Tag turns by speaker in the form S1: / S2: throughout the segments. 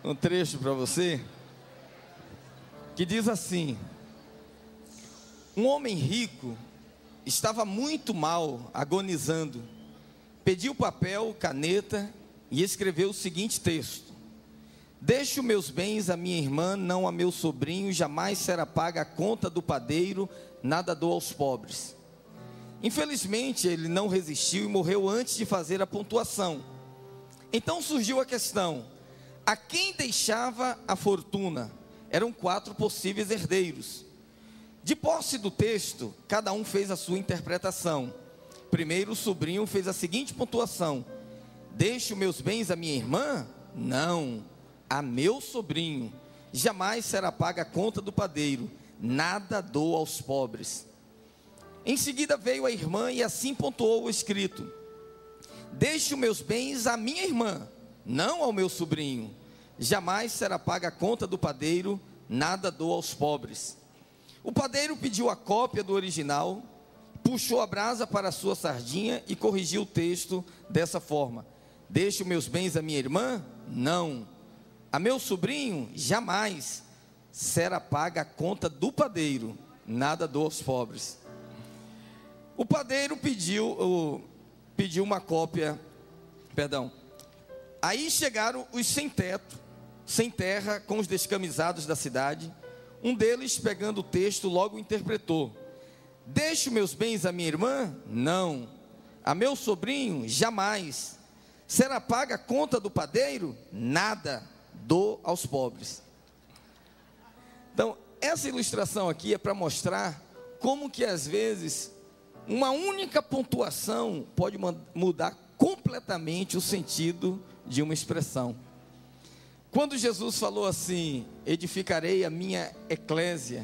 S1: um trecho para você, que diz assim: um homem rico estava muito mal, agonizando. Pediu papel, caneta e escreveu o seguinte texto: deixe os meus bens à minha irmã, não a meu sobrinho, jamais será paga a conta do padeiro, nada dou aos pobres. Infelizmente ele não resistiu e morreu antes de fazer a pontuação. Então surgiu a questão: a quem deixava a fortuna? Eram 4 possíveis herdeiros. De posse do texto, cada um fez a sua interpretação. Primeiro o sobrinho fez a seguinte pontuação: deixe os meus bens à minha irmã? Não, a meu sobrinho. Jamais será paga a conta do padeiro, nada dou aos pobres. Em seguida veio a irmã e assim pontuou o escrito: deixe os meus bens à minha irmã, não ao meu sobrinho. Jamais será paga a conta do padeiro, nada dou aos pobres. O padeiro pediu a cópia do original, puxou a brasa para a sua sardinha e corrigiu o texto dessa forma: deixe os meus bens à minha irmã? Não. A meu sobrinho? Jamais será paga a conta do padeiro, nada dou aos pobres. O padeiro pediu uma cópia, Aí chegaram os sem teto, sem terra, com os descamisados da cidade. Um deles, pegando o texto, logo interpretou: deixe meus bens à minha irmã? Não. A meu sobrinho? Jamais. Será paga a conta do padeiro? Nada dou aos pobres. Então, essa ilustração aqui é para mostrar como que às vezes uma única pontuação pode mudar completamente o sentido de uma expressão. Quando Jesus falou assim: edificarei a minha eclésia,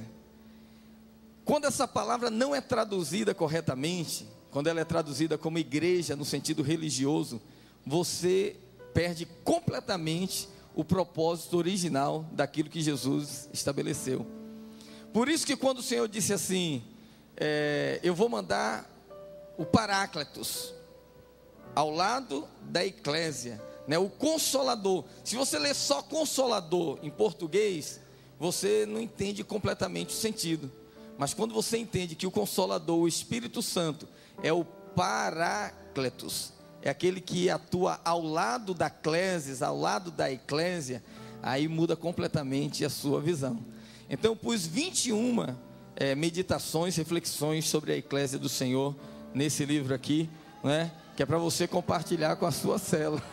S1: quando essa palavra não é traduzida corretamente, quando ela é traduzida como igreja no sentido religioso, você perde completamente o propósito original daquilo que Jesus estabeleceu. Por isso que quando o Senhor disse assim: eu vou mandar o Paráclitos ao lado da eclésia, o Consolador. Se você ler só Consolador em português, você não entende completamente o sentido. Mas quando você entende que o Consolador, o Espírito Santo, é o Paráclitos, é aquele que atua ao lado da Clésis, ao lado da eclésia, aí muda completamente a sua visão. Então eu pus 21 meditações, reflexões sobre a eclésia do Senhor nesse livro aqui, que é para você compartilhar com a sua célula.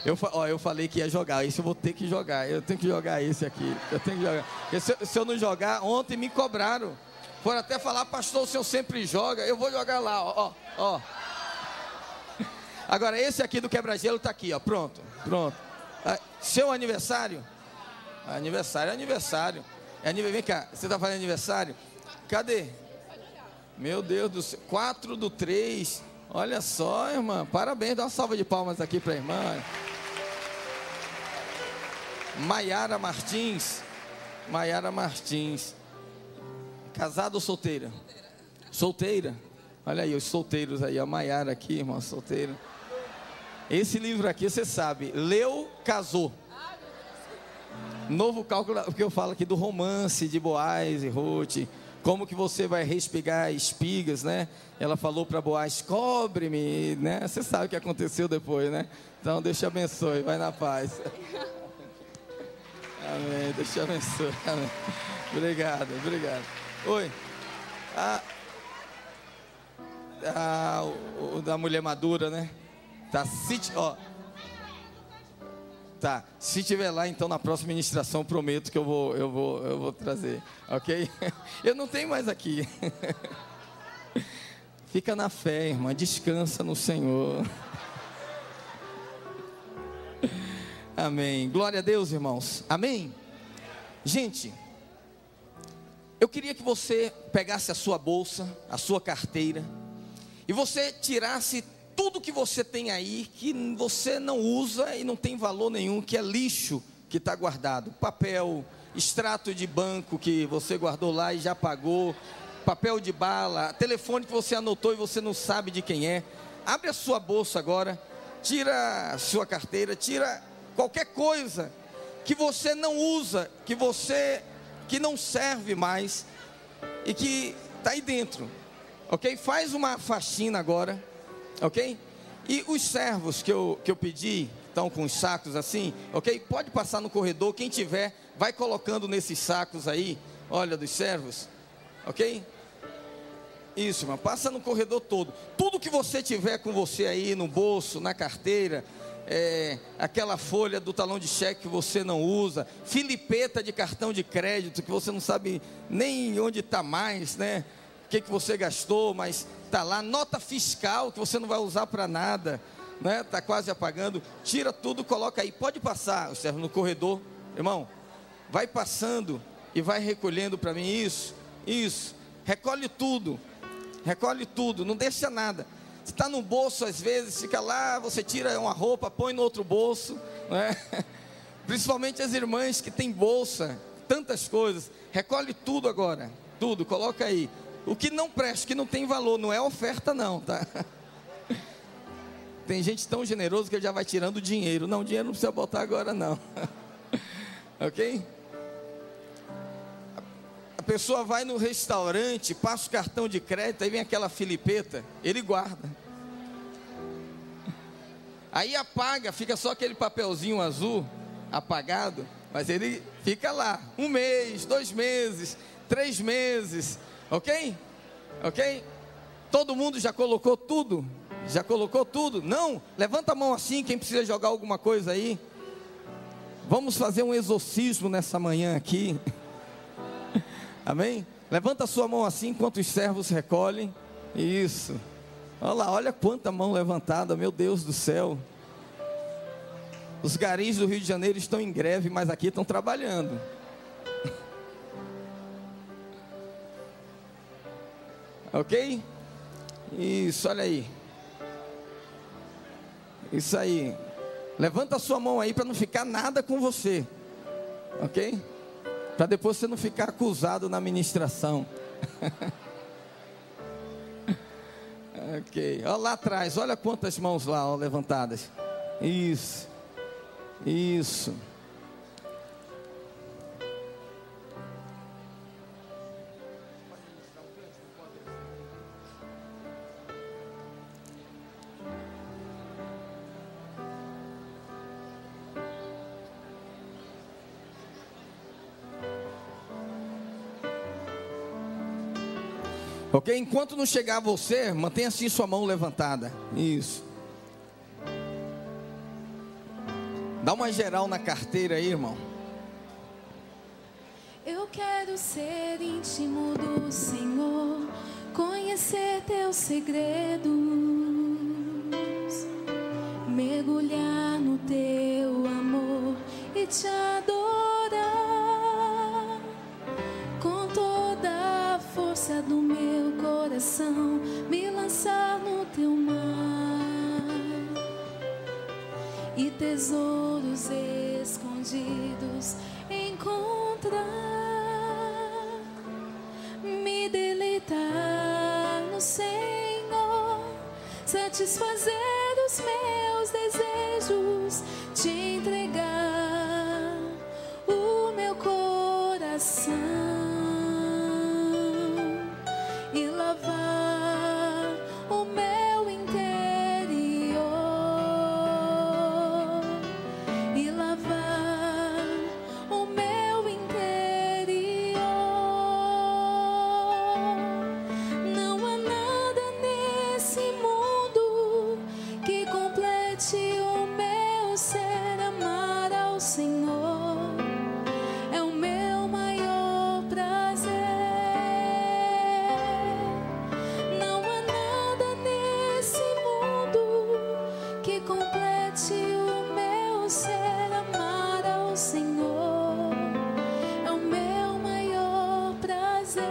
S1: Eu falei que ia jogar, isso eu vou ter que jogar. Eu tenho que jogar esse aqui. Eu tenho que jogar. Porque se eu não jogar, ontem me cobraram. Foram até falar: pastor, o senhor sempre joga. Eu vou jogar lá, ó. Agora esse aqui do quebra-gelo está aqui, ó. Pronto. Seu aniversário? Aniversário. Vem cá, você está fazendo aniversário? Cadê? Meu Deus do céu, 4/3. Olha só, irmã, parabéns, dá uma salva de palmas aqui para a irmã. Maiara Martins. Casada ou solteira? Solteira. Olha aí, os solteiros aí, a Maiara aqui, irmã, solteira. Esse livro aqui, você sabe, leu, casou. Novo cálculo, o que eu falo aqui do romance de Boaz e Ruth. Como que você vai respigar espigas, Ela falou para Boaz: cobre-me, Você sabe o que aconteceu depois, Então Deus te abençoe, vai na paz. Amém, Deus te abençoe. Amém. Obrigado. Oi. O da mulher madura, Tá, Tá, se tiver lá, então na próxima ministração prometo que eu vou trazer, ok? Eu não tenho mais aqui. Fica na fé, irmã, descansa no Senhor. Amém, glória a Deus, irmãos, amém? Gente, eu queria que você pegasse a sua bolsa, a sua carteira, e você tirasse tudo que você tem aí, que você não usa e não tem valor nenhum, que é lixo que está guardado. Papel, extrato de banco que você guardou lá e já pagou, papel de bala, telefone que você anotou e você não sabe de quem é. Abre a sua bolsa agora, tira a sua carteira, tira qualquer coisa que você não usa, que não serve mais e que está aí dentro, ok? Faz uma faxina agora, ok? E os servos que eu pedi, estão com os sacos assim, ok? Pode passar no corredor, quem tiver, vai colocando nesses sacos aí, olha, dos servos, ok? Isso, irmão, passa no corredor todo. Tudo que você tiver com você aí no bolso, na carteira, aquela folha do talão de cheque que você não usa, filipeta de cartão de crédito que você não sabe nem onde está mais, né? O que você gastou, mas está lá. Nota fiscal que você não vai usar para nada, né? Está quase apagando. Tira tudo, coloca aí. Pode passar, o servo, no corredor, irmão. Vai passando e vai recolhendo para mim isso. Recolhe tudo. Recolhe tudo, não deixa nada. Se está no bolso, às vezes, fica lá, você tira uma roupa, põe no outro bolso, não é? Principalmente as irmãs que têm bolsa, tantas coisas. Recolhe tudo agora, tudo, coloca aí. O que não presta, que não tem valor, não é oferta não, tá? Tem gente tão generosa que já vai tirando dinheiro. Não, dinheiro não precisa botar agora não. Ok? A pessoa vai no restaurante, passa o cartão de crédito, aí vem aquela filipeta, ele guarda. Aí apaga, fica só aquele papelzinho azul, apagado, mas ele fica lá, 1 mês, 2 meses, 3 meses, ok? Ok? Todo mundo já colocou tudo? Já colocou tudo? Não? Levanta a mão assim, quem precisa jogar alguma coisa aí. Vamos fazer um exorcismo nessa manhã aqui. Amém? Levanta a sua mão assim enquanto os servos recolhem. Isso. Olha lá, olha quanta mão levantada, meu Deus do céu. Os garis do Rio de Janeiro estão em greve, mas aqui estão trabalhando. Ok? Isso, olha aí. Isso aí. Levanta a sua mão aí para não ficar nada com você. Ok? Para depois você não ficar acusado na ministração. Ok, olha lá atrás, olha quantas mãos lá, ó, levantadas. Isso. Ok? Enquanto não chegar você, mantenha assim sua mão levantada. Isso. Dá uma geral na carteira aí, irmão.
S2: Eu quero ser íntimo do Senhor, conhecer teus segredos, mergulhar no teu amor e te adorar com toda a força do meu coração, me lançar no teu mar e tesouros escondidos encontrar, me deleitar no Senhor, satisfazer os meus desejos, te entregar o meu coração e lavar o meu interior, e lavar o meu interior. Não há nada nesse mundo que complete o meu ser, amar ao Senhor é o meu maior prazer. Não há nada nesse mundo que complete o meu ser, amar ao Senhor é o meu maior prazer.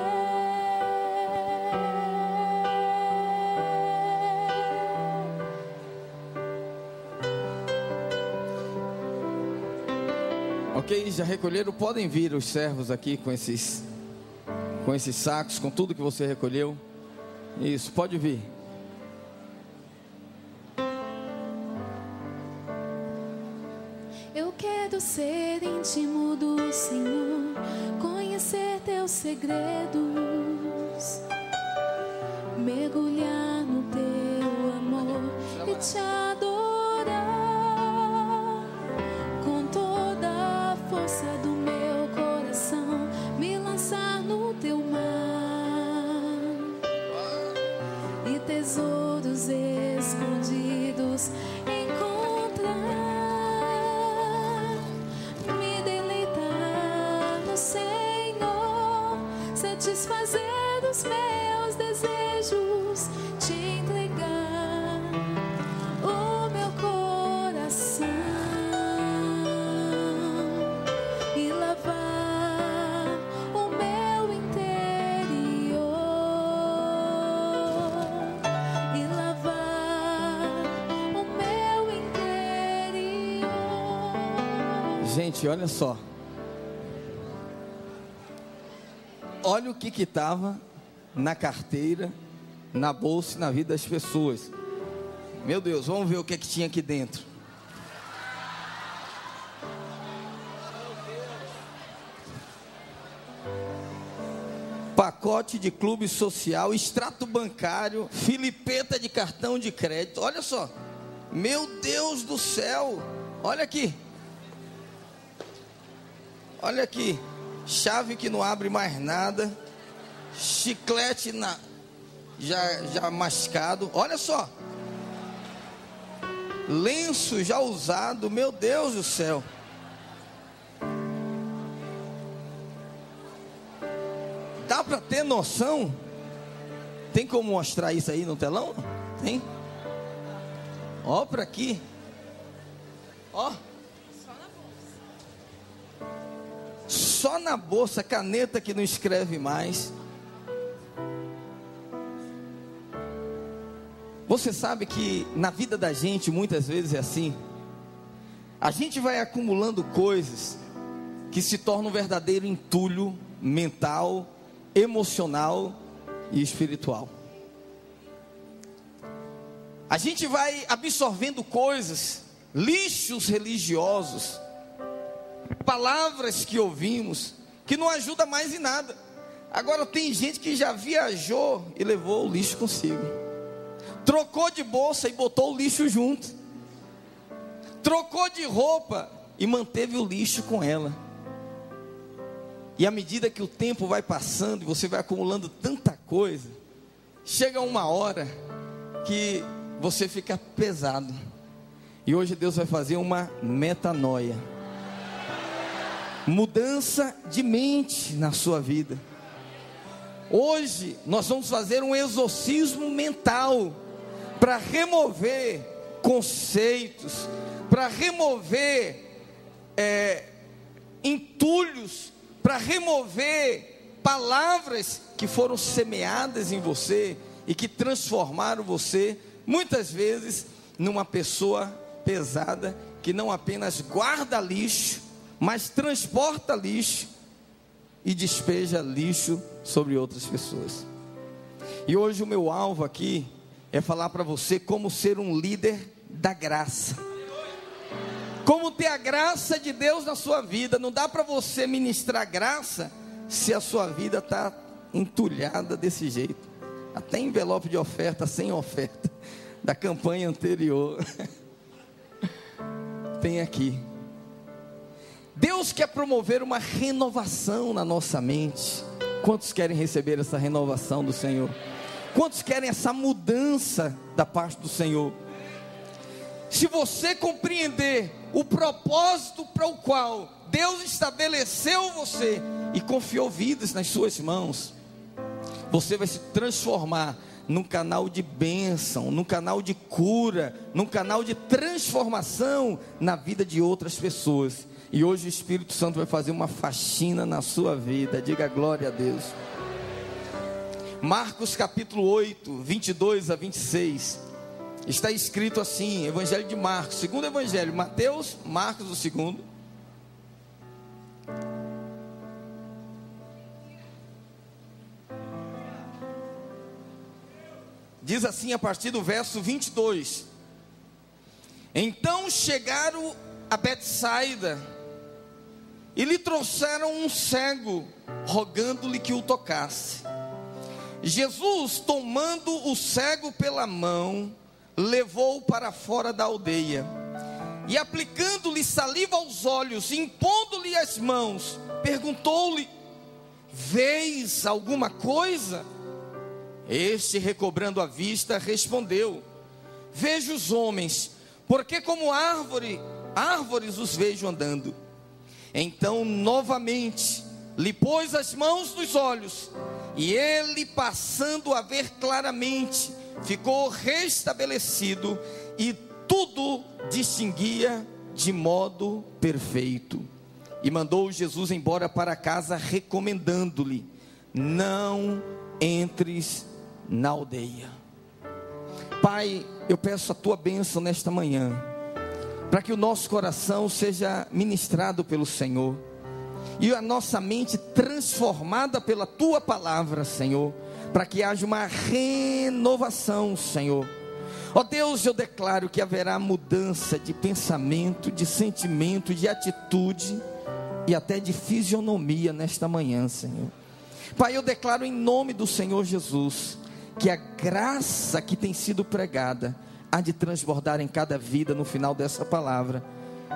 S1: Ok, já recolheram? Podem vir os servos aqui com esses sacos, com tudo que você recolheu. Isso, pode vir.
S2: Eu quero ser íntimo do Senhor, conhecer teus segredos, mergulhar no teu amor e te adorar com toda a força do meu coração, me lançar no teu mar e tesouros escondidos encontrar, me deleitar no Senhor, satisfazer os meus desejos, te entregar o meu coração e lavar o meu interior, e lavar o meu interior.
S1: Gente, olha só. Olha o que estava na carteira, na bolsa e na vida das pessoas. Meu Deus, vamos ver o que tinha aqui dentro. Pacote de clube social, extrato bancário, filipeta de cartão de crédito. Olha só. Meu Deus do céu. Olha aqui. Olha aqui. Chave que não abre mais nada. Chiclete já mascado. Olha só. Lenço já usado. Meu Deus do céu. Dá para ter noção? Tem como mostrar isso aí no telão? Tem? Ó, para aqui. Ó. Só na bolsa, caneta que não escreve mais. Você sabe que na vida da gente muitas vezes é assim. A gente vai acumulando coisas que se tornam um verdadeiro entulho mental, emocional e espiritual. A gente vai absorvendo coisas, lixos religiosos, palavras que ouvimos, que não ajuda mais em nada. Agora tem gente que já viajou e levou o lixo consigo, trocou de bolsa e botou o lixo junto, trocou de roupa e manteve o lixo com ela. E à medida que o tempo vai passando e você vai acumulando tanta coisa, chega uma hora que você fica pesado. E hoje Deus vai fazer uma metanoia, mudança de mente na sua vida. Hoje nós vamos fazer um exorcismo mental para remover conceitos, para remover entulhos, para remover palavras que foram semeadas em você e que transformaram você muitas vezes numa pessoa pesada, que não apenas guarda lixo, mas transporta lixo e despeja lixo sobre outras pessoas. E hoje o meu alvo aqui é falar para você como ser um líder da graça, como ter a graça de Deus na sua vida. Não dá para você ministrar graça se a sua vida está entulhada desse jeito. Até envelope de oferta, sem oferta, da campanha anterior tem aqui. Deus quer promover uma renovação na nossa mente. Quantos querem receber essa renovação do Senhor? Quantos querem essa mudança da parte do Senhor? Se você compreender o propósito para o qual Deus estabeleceu você e confiou vidas nas suas mãos, você vai se transformar num canal de bênção, num canal de cura, num canal de transformação na vida de outras pessoas. E hoje o Espírito Santo vai fazer uma faxina na sua vida. Diga glória a Deus. Marcos capítulo 8, 22 a 26. Está escrito assim, Evangelho de Marcos, segundo Evangelho, Mateus, Marcos o segundo. Diz assim a partir do verso 22. Então chegaram a Betsaida e lhe trouxeram um cego, rogando-lhe que o tocasse. Jesus, tomando o cego pela mão, levou-o para fora da aldeia, e aplicando-lhe saliva aos olhos, impondo-lhe as mãos, perguntou-lhe: vês alguma coisa? Este, recobrando a vista, respondeu: vejo os homens, porque como árvores os vejo andando. Então novamente lhe pôs as mãos nos olhos, e ele, passando a ver claramente, ficou restabelecido, e tudo distinguia de modo perfeito. E mandou Jesus embora para casa, recomendando-lhe: não entres na aldeia. Pai, eu peço a tua bênção nesta manhã, para que o nosso coração seja ministrado pelo Senhor, e a nossa mente transformada pela tua palavra, Senhor, para que haja uma renovação, Senhor. Ó Deus, eu declaro que haverá mudança de pensamento, de sentimento, de atitude e até de fisionomia nesta manhã, Senhor. Pai, eu declaro em nome do Senhor Jesus, que a graça que tem sido pregada há de transbordar em cada vida no final dessa palavra,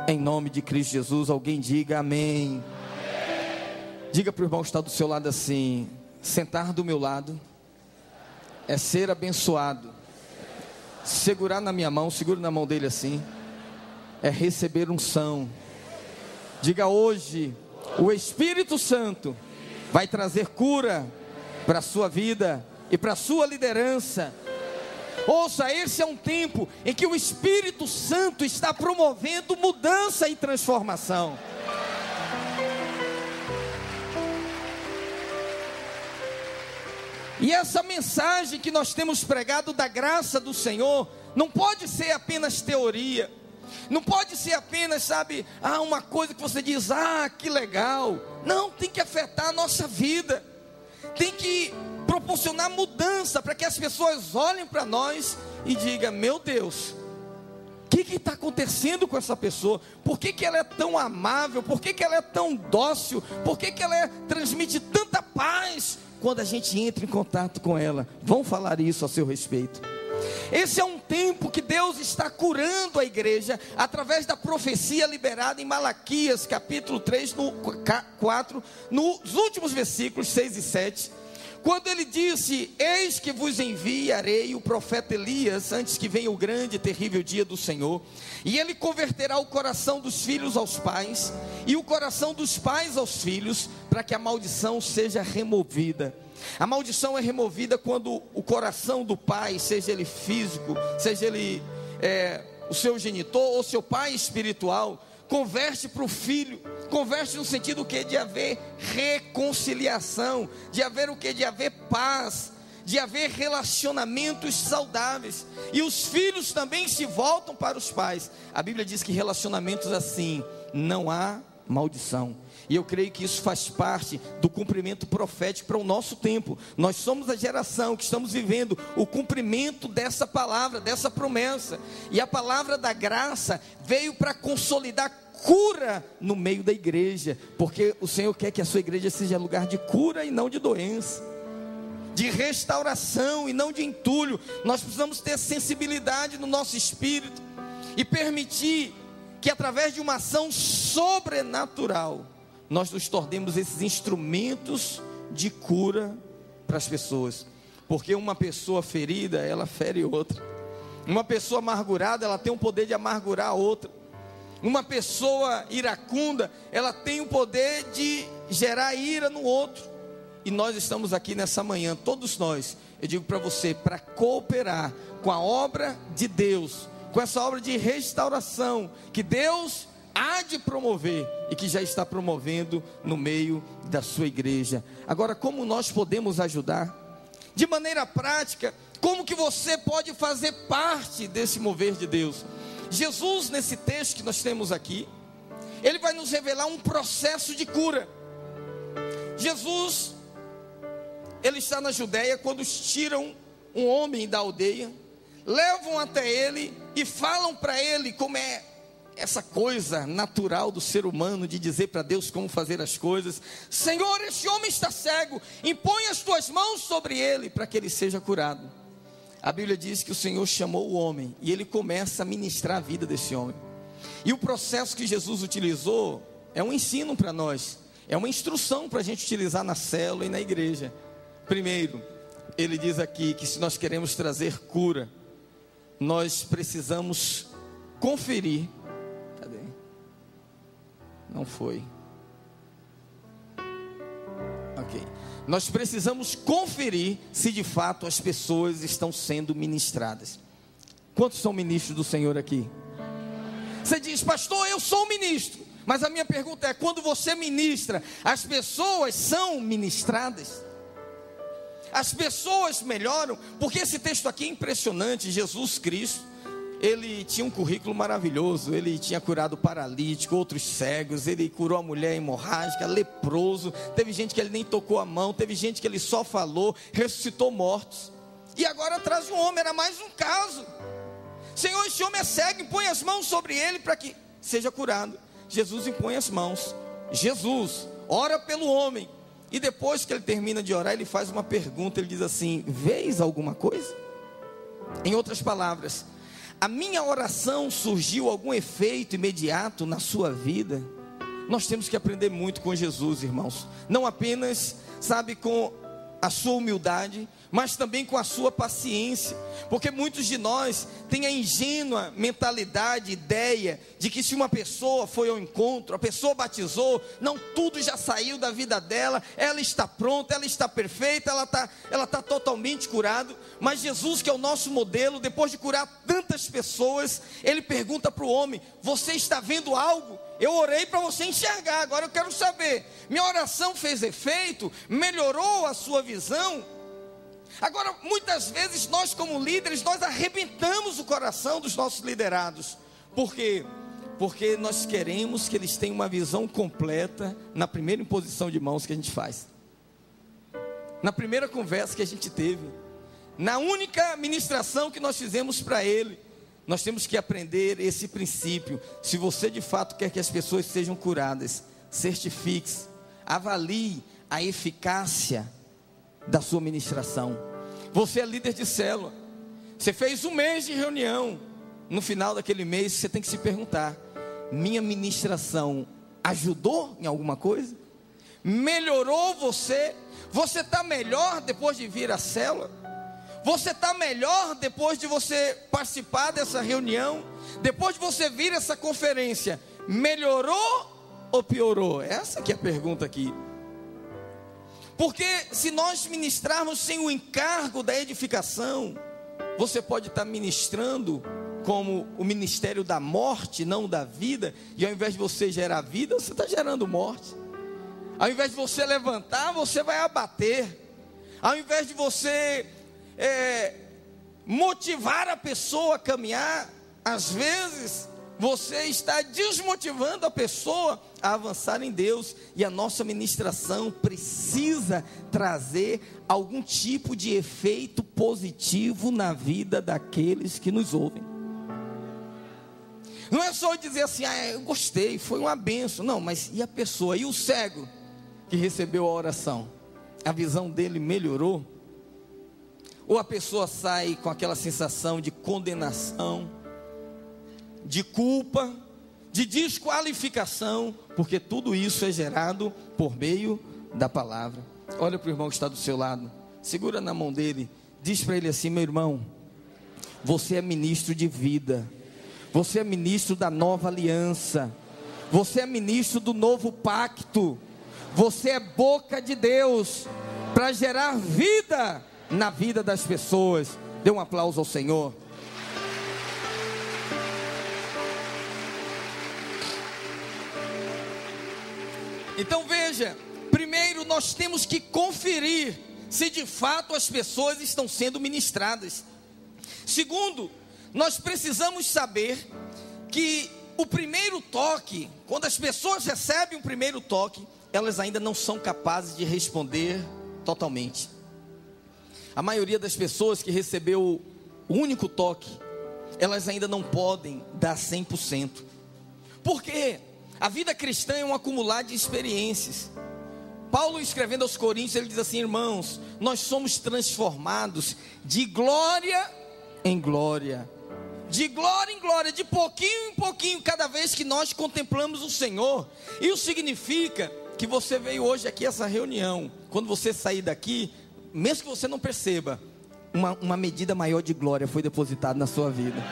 S1: em nome de Cristo Jesus. Alguém diga amém. Diga para o irmão que está do seu lado assim: sentar do meu lado é ser abençoado. Segurar na minha mão, segure na mão dele assim, é receber unção. Diga: hoje o Espírito Santo vai trazer cura para a sua vida e para a sua liderança. Ouça, esse é um tempo em que o Espírito Santo está promovendo mudança e transformação. E essa mensagem que nós temos pregado da graça do Senhor não pode ser apenas teoria, não pode ser apenas, sabe, uma coisa que você diz: que legal. Não, tem que afetar a nossa vida, tem que proporcionar mudança, para que as pessoas olhem para nós e digam: meu Deus, o que está acontecendo com essa pessoa? Por que ela é tão amável? Por que ela é tão dócil? Por que ela transmite tanta paz? Quando a gente entra em contato com ela, vão falar isso a seu respeito. Esse é um tempo que Deus está curando a igreja, através da profecia liberada em Malaquias, capítulo 3, no 4, nos últimos versículos 6 e 7, quando ele disse: eis que vos enviarei o profeta Elias, antes que venha o grande e terrível dia do Senhor, e ele converterá o coração dos filhos aos pais, e o coração dos pais aos filhos, para que a maldição seja removida. A maldição é removida quando o coração do pai, seja ele físico, seja ele o seu genitor ou seu pai espiritual, converte para o filho. Converte no sentido que de haver reconciliação, de haver o que? De haver paz, de haver relacionamentos saudáveis. E os filhos também se voltam para os pais. A Bíblia diz que relacionamentos assim não há maldição. E eu creio que isso faz parte do cumprimento profético para o nosso tempo. Nós somos a geração que estamos vivendo o cumprimento dessa palavra, dessa promessa. E a palavra da graça veio para consolidar cura no meio da igreja, porque o Senhor quer que a sua igreja seja lugar de cura e não de doença, de restauração e não de entulho. Nós precisamos ter sensibilidade no nosso espírito e permitir que, através de uma ação sobrenatural, nós nos tornemos esses instrumentos de cura para as pessoas. Porque uma pessoa ferida, ela fere outra. Uma pessoa amargurada, ela tem o poder de amargurar a outra. Uma pessoa iracunda, ela tem o poder de gerar ira no outro. E nós estamos aqui nessa manhã, todos nós, eu digo para você, para cooperar com a obra de Deus, com essa obra de restauração que Deus há de promover e que já está promovendo no meio da sua igreja. Agora, como nós podemos ajudar? De maneira prática, como que você pode fazer parte desse mover de Deus? Jesus, nesse texto que nós temos aqui, ele vai nos revelar um processo de cura. Jesus, ele está na Judéia, quando tiram um homem da aldeia, levam até ele e falam para ele como é essa coisa natural do ser humano de dizer para Deus como fazer as coisas. Senhor, este homem está cego, impõe as tuas mãos sobre ele para que ele seja curado. A Bíblia diz que o Senhor chamou o homem e ele começa a ministrar a vida desse homem. E o processo que Jesus utilizou é um ensino para nós, é uma instrução para a gente utilizar na célula e na igreja. Primeiro, ele diz aqui que se nós queremos trazer cura, nós precisamos conferir. Cadê? Não foi. Ok. Nós precisamos conferir se de fato as pessoas estão sendo ministradas. Quantos são ministros do Senhor aqui? Você diz, pastor, eu sou um ministro. Mas a minha pergunta é, quando você ministra, as pessoas são ministradas? As pessoas melhoram? Porque esse texto aqui é impressionante. Jesus Cristo, ele tinha um currículo maravilhoso. Ele tinha curado paralítico, outros cegos. Ele curou a mulher hemorrágica, leproso. Teve gente que ele nem tocou a mão. Teve gente que ele só falou, ressuscitou mortos. E agora traz um homem, era mais um caso. Senhor, este homem é cego, impõe as mãos sobre ele para que seja curado. Jesus impõe as mãos. Jesus ora pelo homem. E depois que ele termina de orar, ele faz uma pergunta. Ele diz assim, vês alguma coisa? Em outras palavras, a minha oração surgiu algum efeito imediato na sua vida? Nós temos que aprender muito com Jesus, irmãos. Não apenas, com a sua humildade, mas também com a sua paciência. Porque muitos de nós têm a ingênua mentalidade, ideia de que se uma pessoa foi ao encontro, a pessoa batizou, não, tudo já saiu da vida dela, ela está pronta, ela está perfeita, ela está totalmente curada. Mas Jesus, que é o nosso modelo, depois de curar tantas pessoas, ele pergunta para o homem, você está vendo algo? Eu orei para você enxergar, agora eu quero saber, minha oração fez efeito? Melhorou a sua visão? Agora, muitas vezes nós como líderes, nós arrebentamos o coração dos nossos liderados. Por quê? Porque nós queremos que eles tenham uma visão completa na primeira imposição de mãos que a gente faz. Na primeira conversa que a gente teve. Na única ministração que nós fizemos para ele. Nós temos que aprender esse princípio. Se você de fato quer que as pessoas sejam curadas, certifique-se, avalie a eficácia da sua ministração. Você é líder de célula, você fez um mês de reunião. No final daquele mês você tem que se perguntar, minha ministração ajudou em alguma coisa? Melhorou você? Você está melhor depois de vir à célula? Você está melhor depois de você participar dessa reunião? Depois de você vir a essa conferência, melhorou ou piorou? Essa que é a pergunta aqui. Porque se nós ministrarmos sem o encargo da edificação, você pode estar ministrando como o ministério da morte, não da vida. E ao invés de você gerar vida, você está gerando morte. Ao invés de você levantar, você vai abater. Ao invés de você motivar a pessoa a caminhar, às vezes você está desmotivando a pessoa a avançar em Deus. E a nossa ministração precisa trazer algum tipo de efeito positivo na vida daqueles que nos ouvem. Não é só dizer assim, eu gostei, foi uma bênção. Não, mas e a pessoa? E o cego que recebeu a oração? A visão dele melhorou? Ou a pessoa sai com aquela sensação de condenação, de culpa, de desqualificação, porque tudo isso é gerado por meio da palavra. Olha para o irmão que está do seu lado, segura na mão dele, diz para ele assim, meu irmão, você é ministro de vida, você é ministro da nova aliança, você é ministro do novo pacto, você é boca de Deus para gerar vida na vida das pessoas. Dê um aplauso ao Senhor. Então veja, primeiro nós temos que conferir se de fato as pessoas estão sendo ministradas. Segundo, nós precisamos saber que o primeiro toque, quando as pessoas recebem o primeiro toque, elas ainda não são capazes de responder totalmente. A maioria das pessoas que recebeu o único toque, elas ainda não podem dar 100%. Por quê? A vida cristã é um acumular de experiências. Paulo, escrevendo aos Coríntios, ele diz assim: irmãos, nós somos transformados de glória em glória, de glória em glória, de pouquinho em pouquinho, cada vez que nós contemplamos o Senhor. Isso significa que você veio hoje aqui a essa reunião. Quando você sair daqui, mesmo que você não perceba, uma medida maior de glória foi depositada na sua vida.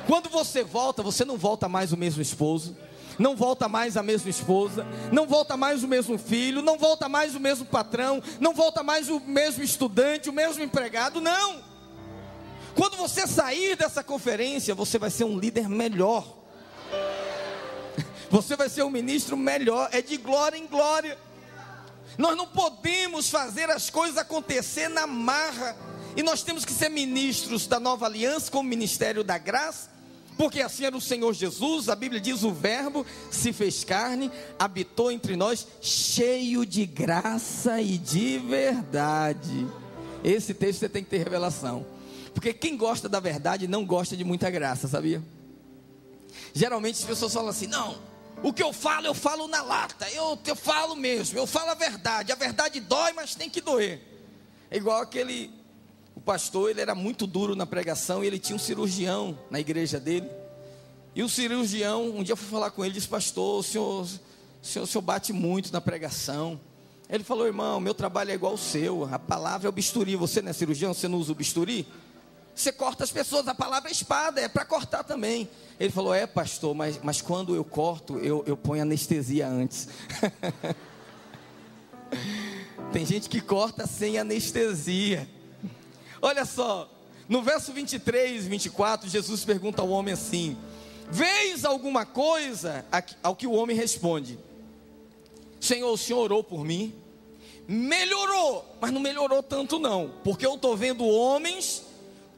S1: Quando você volta, você não volta mais o mesmo esposo, não volta mais a mesma esposa, não volta mais o mesmo filho, não volta mais o mesmo patrão, não volta mais o mesmo estudante, o mesmo empregado, não. Quando você sair dessa conferência, você vai ser um líder melhor, você vai ser um ministro melhor, é de glória em glória. Nós não podemos fazer as coisas acontecer na marra, e nós temos que ser ministros da nova aliança, como ministério da graça, porque assim era o Senhor Jesus. A Bíblia diz: o verbo se fez carne, habitou entre nós, cheio de graça e de verdade. Esse texto você tem que ter revelação, porque quem gosta da verdade não gosta de muita graça, sabia? Geralmente as pessoas falam assim: não, o que eu falo na lata, eu falo mesmo, eu falo a verdade dói, mas tem que doer. É igual o pastor, ele era muito duro na pregação, e ele tinha um cirurgião na igreja dele, e o cirurgião, um dia eu fui falar com ele, disse: pastor, o senhor bate muito na pregação. Ele falou: irmão, meu trabalho é igual ao seu, a palavra é o bisturi, você não é cirurgião, você não usa o bisturi? Você corta as pessoas, a palavra é espada, é para cortar também. Ele falou: é pastor, mas quando eu corto, eu ponho anestesia antes. Tem gente que corta sem anestesia. Olha só, no verso 23 e 24, Jesus pergunta ao homem assim: vês alguma coisa? Ao que o homem responde: Senhor, o Senhor orou por mim? Melhorou, mas não melhorou tanto não, porque eu estou vendo homens,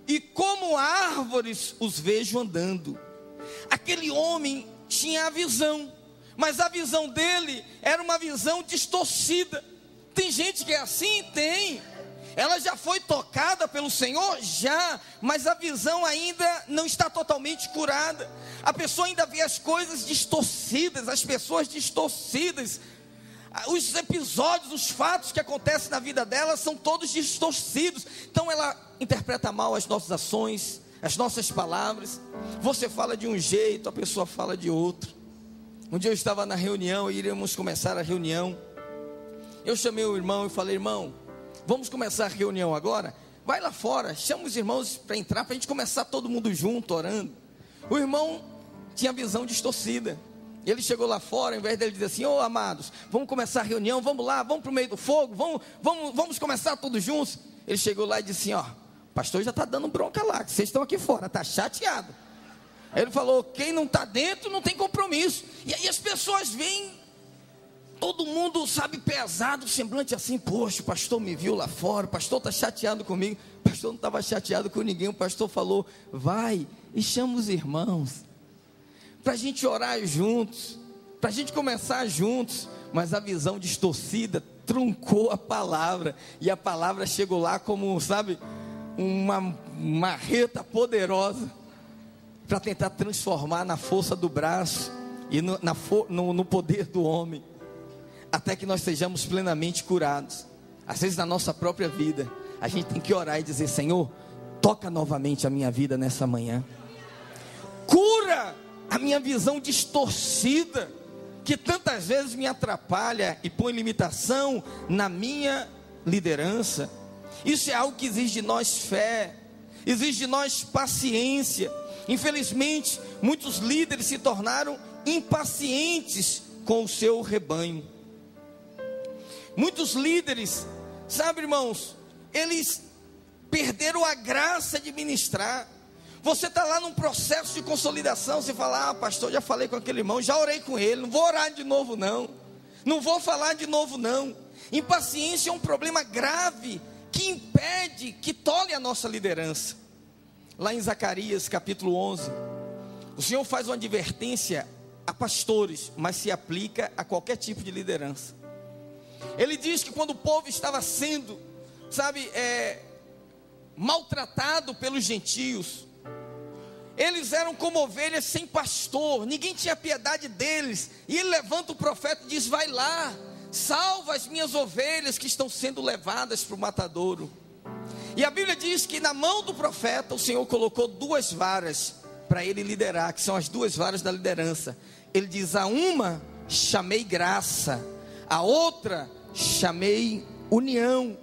S1: e como árvores os vejo andando. Aquele homem tinha a visão, mas a visão dele era uma visão distorcida. Tem gente que é assim? Tem. Ela já foi tocada pelo Senhor? Já, mas a visão ainda não está totalmente curada. A pessoa ainda vê as coisas distorcidas, as pessoas distorcidas. Os episódios, os fatos que acontecem na vida dela são todos distorcidos. Então ela interpreta mal as nossas ações, as nossas palavras. Você fala de um jeito, a pessoa fala de outro. Um dia eu estava na reunião, e iríamos começar a reunião. Eu chamei o irmão e falei: irmão, vamos começar a reunião agora? Vai lá fora, chama os irmãos para entrar, para a gente começar todo mundo junto, orando. O irmão tinha visão distorcida. Ele chegou lá fora, ao invés dele dizer assim: ô amados, vamos começar a reunião, vamos lá, vamos para o meio do fogo, vamos começar todos juntos. Ele chegou lá e disse assim: ó, o pastor já está dando bronca lá, que vocês estão aqui fora, está chateado. Ele falou: quem não está dentro não tem compromisso. E aí as pessoas vêm, todo mundo, sabe, pesado, semblante assim: poxa, o pastor me viu lá fora, o pastor está chateado comigo. O pastor não estava chateado com ninguém. O pastor falou: vai e chama os irmãos, para a gente orar juntos, para a gente começar juntos. Mas a visão distorcida truncou a palavra, e a palavra chegou lá como, sabe, uma marreta poderosa, para tentar transformar na força do braço e no poder do homem, até que nós sejamos plenamente curados. Às vezes na nossa própria vida, a gente tem que orar e dizer: Senhor, toca novamente a minha vida nessa manhã, cura a minha visão distorcida, que tantas vezes me atrapalha e põe limitação na minha liderança. Isso é algo que exige de nós fé, exige de nós paciência. Infelizmente, muitos líderes se tornaram impacientes com o seu rebanho. Muitos líderes, sabe, irmãos, eles perderam a graça de ministrar. Você está lá num processo de consolidação, você fala: ah, pastor, já falei com aquele irmão, já orei com ele, não vou orar de novo não, não vou falar de novo não. Impaciência é um problema grave, que impede, que tolhe a nossa liderança. Lá em Zacarias capítulo 11, o Senhor faz uma advertência a pastores, mas se aplica a qualquer tipo de liderança. Ele diz que quando o povo estava sendo, sabe, maltratado pelos gentios, eles eram como ovelhas sem pastor, ninguém tinha piedade deles. E ele levanta o profeta e diz: vai lá, salva as minhas ovelhas que estão sendo levadas para o matadouro. E a Bíblia diz que na mão do profeta o Senhor colocou 2 varas para ele liderar, que são as 2 varas da liderança. Ele diz: a uma chamei graça, a outra chamei união.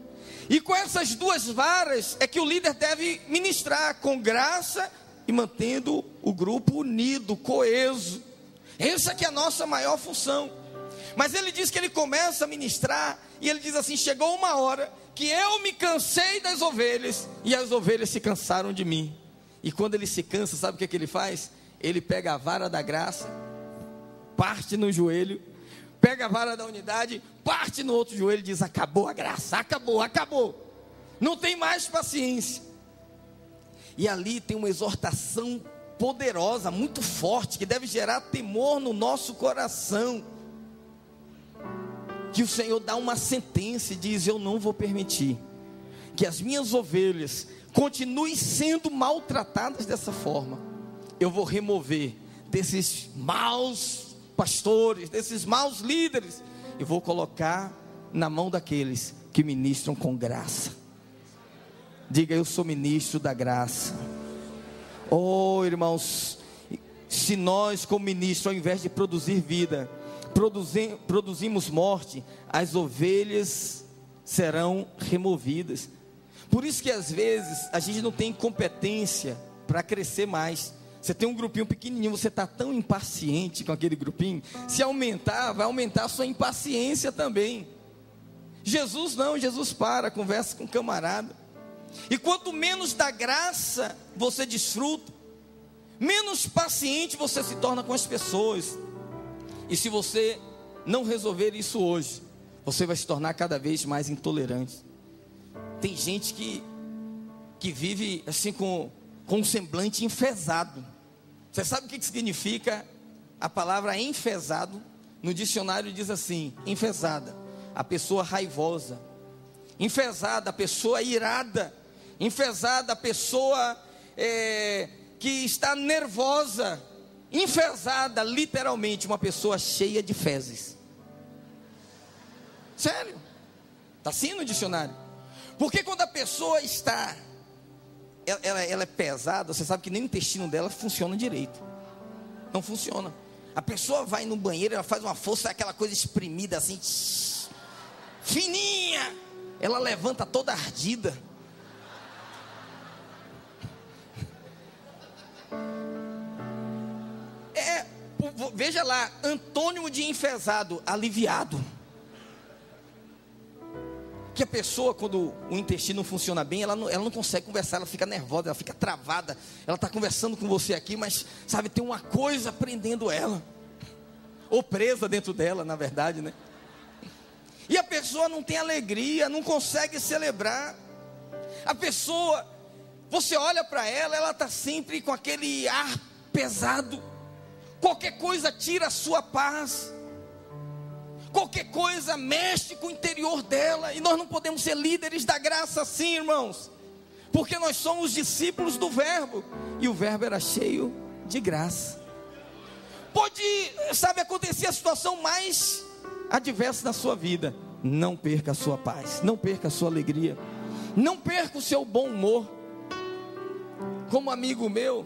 S1: E com essas 2 varas é que o líder deve ministrar, com graça e mantendo o grupo unido, coeso. Essa que é a nossa maior função. Mas ele diz que ele começa a ministrar e ele diz assim: chegou uma hora que eu me cansei das ovelhas e as ovelhas se cansaram de mim. E quando ele se cansa, sabe o que ele faz? Ele pega a vara da graça, parte no joelho, pega a vara da unidade, parte no outro joelho e diz: acabou a graça, acabou, não tem mais paciência. E ali tem uma exortação poderosa, muito forte, que deve gerar temor no nosso coração, que o Senhor dá uma sentença e diz: eu não vou permitir que as minhas ovelhas continuem sendo maltratadas dessa forma. Eu vou remover desses maus pastores, desses maus líderes, e vou colocar na mão daqueles que ministram com graça. Diga: eu sou ministro da graça. Oh, irmãos, se nós como ministro, ao invés de produzir vida, produzimos morte, as ovelhas serão removidas. Por isso que às vezes a gente não tem competência para crescer mais. Você tem um grupinho pequenininho, você está tão impaciente com aquele grupinho, se aumentar, vai aumentar a sua impaciência também. Jesus não, Jesus conversa com o camarada. E quanto menos da graça você desfruta, menos paciente você se torna com as pessoas. E se você não resolver isso hoje, você vai se tornar cada vez mais intolerante. Tem gente que vive assim com um semblante enfesado. Você sabe o que significa a palavra enfesado? No dicionário diz assim: enfesada, a pessoa raivosa; enfesada, a pessoa irada; enfesada, a pessoa que está nervosa; enfesada, literalmente, uma pessoa cheia de fezes. Sério, está assim no dicionário. Porque quando a pessoa está, ela é pesada, você sabe que nem o intestino dela funciona direito. Não funciona. A pessoa vai no banheiro, ela faz uma força, aquela coisa espremida assim, fininha. Ela levanta toda ardida. Veja lá, antônimo de enfesado: aliviado. Que a pessoa, quando o intestino não funciona bem, ela não consegue conversar, ela fica nervosa, ela fica travada. Ela está conversando com você aqui, mas sabe, tem uma coisa prendendo ela, ou presa dentro dela, na verdade, né? E a pessoa não tem alegria, não consegue celebrar. A pessoa, você olha para ela, ela está sempre com aquele ar pesado. Qualquer coisa tira a sua paz. Qualquer coisa mexe com o interior dela. E nós não podemos ser líderes da graça assim, irmãos, porque nós somos discípulos do Verbo, e o Verbo era cheio de graça. Pode, sabe, acontecer a situação mais adversa na sua vida, não perca a sua paz, não perca a sua alegria, não perca o seu bom humor. Como um amigo meu,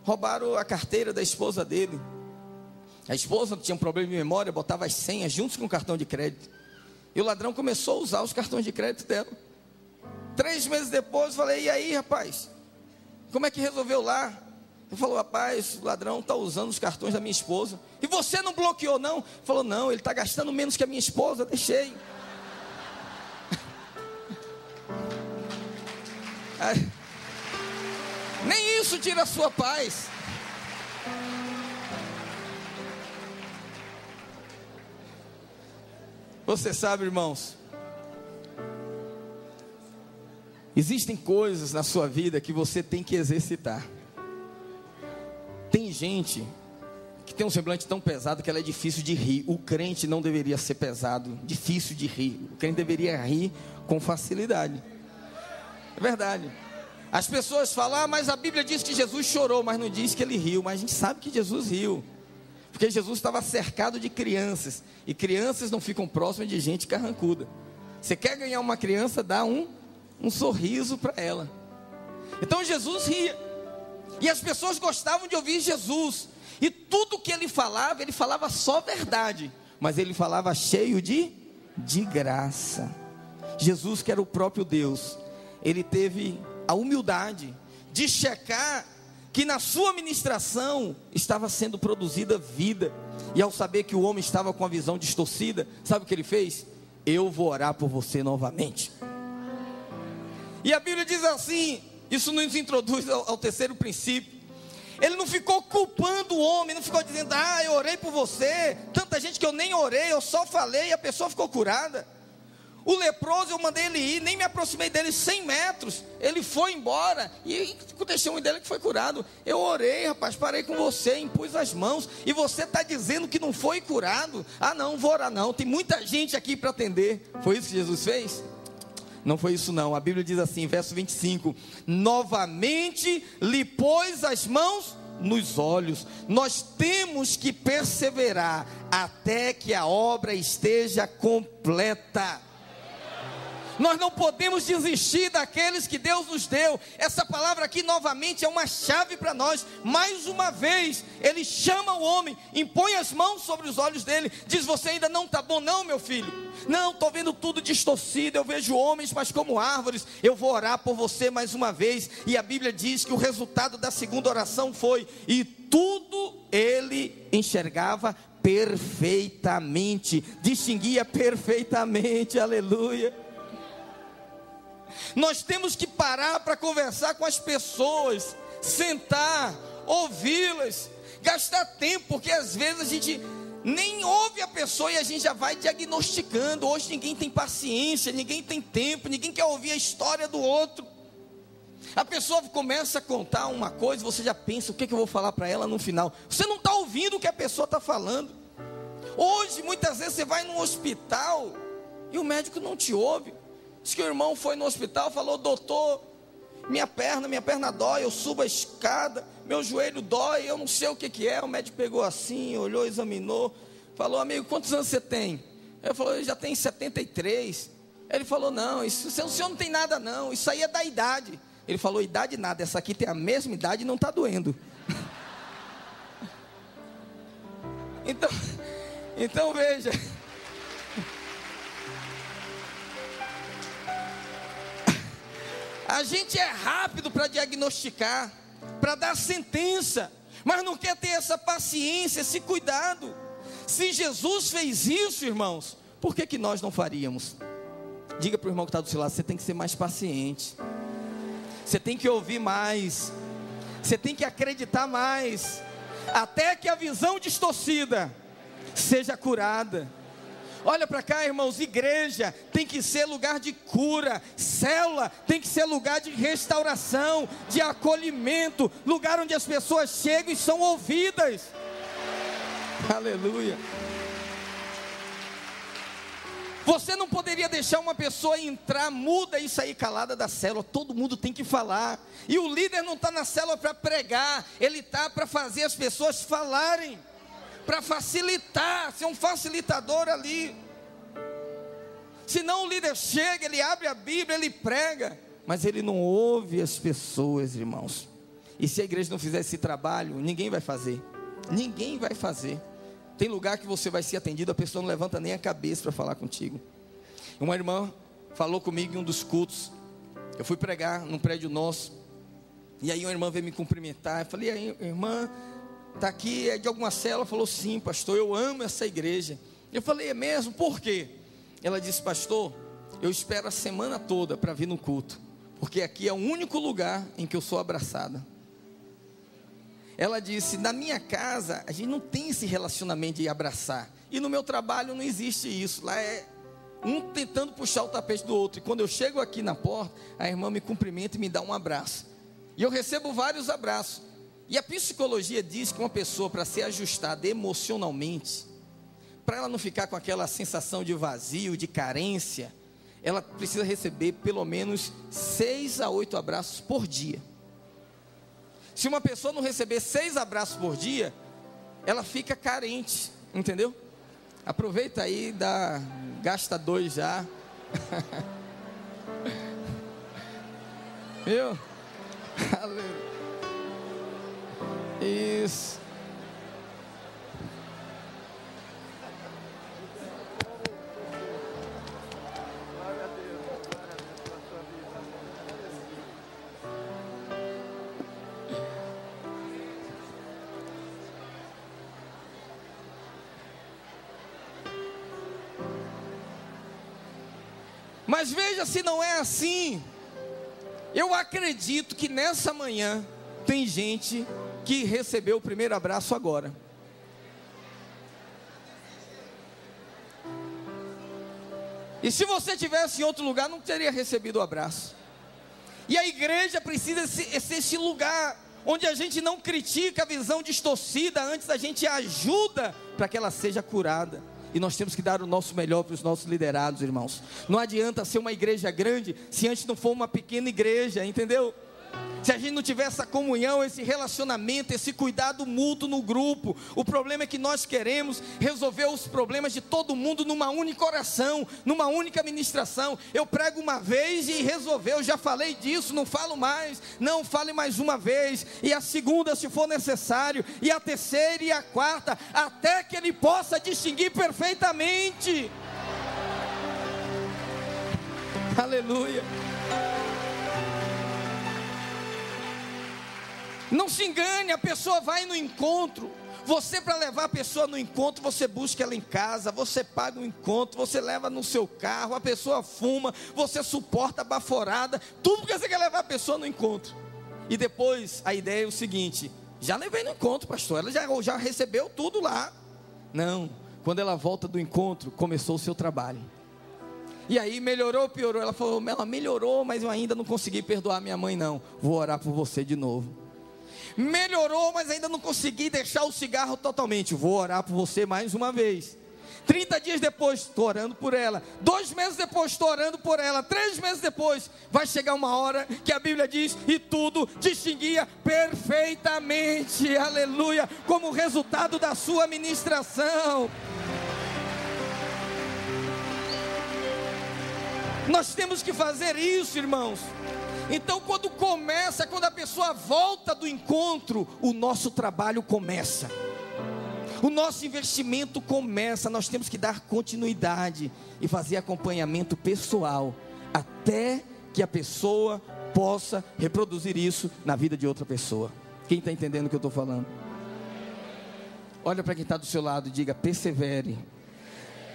S1: roubaram a carteira da esposa dele. A esposa tinha um problema de memória, botava as senhas juntos com o cartão de crédito. E o ladrão começou a usar os cartões de crédito dela. 3 meses depois, eu falei: e aí, rapaz? Como é que resolveu lá? Ele falou: rapaz, o ladrão está usando os cartões da minha esposa. E você não bloqueou, não? Ele falou: não, ele está gastando menos que a minha esposa, deixei. Nem isso tira a sua paz. Você sabe, irmãos, existem coisas na sua vida que você tem que exercitar. Tem gente que tem um semblante tão pesado que ela é difícil de rir. O crente não deveria ser pesado, difícil de rir. O crente deveria rir com facilidade. É verdade. As pessoas falam, mas a Bíblia diz que Jesus chorou, mas não diz que ele riu. Mas a gente sabe que Jesus riu, porque Jesus estava cercado de crianças, e crianças não ficam próximas de gente carrancuda. Você quer ganhar uma criança, dá um sorriso para ela. Então Jesus ria, e as pessoas gostavam de ouvir Jesus, e tudo que ele falava só verdade, mas ele falava cheio de graça. Jesus, que era o próprio Deus, ele teve a humildade de checar que na sua ministração estava sendo produzida vida, e ao saber que o homem estava com a visão distorcida, sabe o que ele fez? Eu vou orar por você novamente. E a Bíblia diz assim, isso nos introduz ao terceiro princípio. Ele não ficou culpando o homem, não ficou dizendo, eu orei por você, tanta gente que eu nem orei, eu só falei e a pessoa ficou curada. O leproso, eu mandei ele ir, nem me aproximei dele 100 metros, ele foi embora, e o testemunho dele que foi curado. Eu orei, rapaz, parei com você, impus as mãos, e você está dizendo que não foi curado? Não vou orar não, tem muita gente aqui para atender. Foi isso que Jesus fez? Não foi isso não. A Bíblia diz assim, verso 25, novamente lhe pôs as mãos nos olhos. Nós temos que perseverar até que a obra esteja completa. Nós não podemos desistir daqueles que Deus nos deu. Essa palavra aqui novamente é uma chave para nós. Mais uma vez, ele chama o homem, impõe as mãos sobre os olhos dele, diz, você ainda não está bom não, meu filho? Não, estou vendo tudo distorcido, eu vejo homens, mas como árvores. Eu vou orar por você mais uma vez. E a Bíblia diz que o resultado da segunda oração foi, e tudo ele enxergava perfeitamente, distinguia perfeitamente, aleluia. Nós temos que parar para conversar com as pessoas, sentar, ouvi-las, gastar tempo, porque às vezes a gente nem ouve a pessoa e a gente já vai diagnosticando. Hoje ninguém tem paciência, ninguém tem tempo, ninguém quer ouvir a história do outro. A pessoa começa a contar uma coisa, você já pensa, o que eu vou falar para ela no final? Você não está ouvindo o que a pessoa está falando. Hoje muitas vezes você vai num hospital e o médico não te ouve. Diz que o irmão foi no hospital, falou, doutor, minha perna dói, eu subo a escada, meu joelho dói, eu não sei o que é. O médico pegou assim, olhou, examinou, falou, amigo, quantos anos você tem? Ele falou, eu já tenho 73. Ele falou, não, o senhor não tem nada não, isso aí é da idade. Ele falou, idade nada, essa aqui tem a mesma idade e não está doendo. Então veja, a gente é rápido para diagnosticar, para dar sentença, mas não quer ter essa paciência, esse cuidado. Se Jesus fez isso, irmãos, por que nós não faríamos? Diga para o irmão que está do seu lado, você tem que ser mais paciente, você tem que ouvir mais, você tem que acreditar mais, até que a visão distorcida seja curada. Olha para cá, irmãos, igreja tem que ser lugar de cura, célula tem que ser lugar de restauração, de acolhimento, lugar onde as pessoas chegam e são ouvidas. Aleluia. Você não poderia deixar uma pessoa entrar muda e sair calada da célula. Todo mundo tem que falar. E o líder não está na célula para pregar, ele está para fazer as pessoas falarem, para facilitar, ser um facilitador ali. Senão o líder chega, ele abre a Bíblia, ele prega, mas ele não ouve as pessoas, irmãos. E se a igreja não fizer esse trabalho, ninguém vai fazer. Ninguém vai fazer. Tem lugar que você vai ser atendido, a pessoa não levanta nem a cabeça para falar contigo. Uma irmã falou comigo em um dos cultos. Eu fui pregar num prédio nosso, e aí uma irmã veio me cumprimentar. Eu falei, aí, irmã, está aqui, é de alguma célula? Ela falou, sim, pastor, eu amo essa igreja. Eu falei, é mesmo? Por quê? Ela disse, pastor, eu espero a semana toda para vir no culto, porque aqui é o único lugar em que eu sou abraçada. Ela disse, na minha casa, a gente não tem esse relacionamento de abraçar, e no meu trabalho não existe isso, lá é um tentando puxar o tapete do outro, e quando eu chego aqui na porta, a irmã me cumprimenta e me dá um abraço, e eu recebo vários abraços. E a psicologia diz que uma pessoa, para ser ajustada emocionalmente, para ela não ficar com aquela sensação de vazio, de carência, ela precisa receber pelo menos 6 a 8 abraços por dia. Se uma pessoa não receber 6 abraços por dia, ela fica carente, entendeu? Aproveita aí, gasta 2 já. Viu? Isso. Mas veja se não é assim. Eu acredito que nessa manhã tem gente que recebeu o primeiro abraço agora. E se você tivesse em outro lugar, não teria recebido o abraço. E a igreja precisa ser esse lugar onde a gente não critica a visão distorcida, antes a gente ajuda para que ela seja curada. E nós temos que dar o nosso melhor para os nossos liderados, irmãos. Não adianta ser uma igreja grande se antes não for uma pequena igreja, entendeu? Se a gente não tiver essa comunhão, esse relacionamento, esse cuidado mútuo no grupo. O problema é que nós queremos resolver os problemas de todo mundo numa única oração, numa única ministração. Eu prego uma vez e resolveu, já falei disso, não falo mais. Não, fale mais uma vez, e a segunda se for necessário, e a terceira e a quarta, até que ele possa distinguir perfeitamente. Aleluia. Não se engane, a pessoa vai no encontro. Você, para levar a pessoa no encontro, você busca ela em casa, você paga o encontro, você leva no seu carro, a pessoa fuma, você suporta a baforada, tudo porque você quer levar a pessoa no encontro. E depois a ideia é o seguinte: já levei no encontro, pastor, ela já recebeu tudo lá. Não, quando ela volta do encontro, começou o seu trabalho. E aí melhorou ou piorou? Ela falou, ela melhorou, mas eu ainda não consegui perdoar minha mãe não. Vou orar por você de novo. Melhorou, mas ainda não consegui deixar o cigarro totalmente. Vou orar por você mais uma vez. 30 dias depois, estou orando por ela. 2 meses depois, estou orando por ela. 3 meses depois, vai chegar uma hora que a Bíblia diz, e tudo distinguia perfeitamente, aleluia, como resultado da sua ministração. Nós temos que fazer isso, irmãos. Então quando a pessoa volta do encontro, o nosso trabalho começa, o nosso investimento começa. Nós temos que dar continuidade e fazer acompanhamento pessoal, até que a pessoa possa reproduzir isso na vida de outra pessoa. Quem está entendendo o que eu estou falando? Olha para quem está do seu lado e diga, persevere,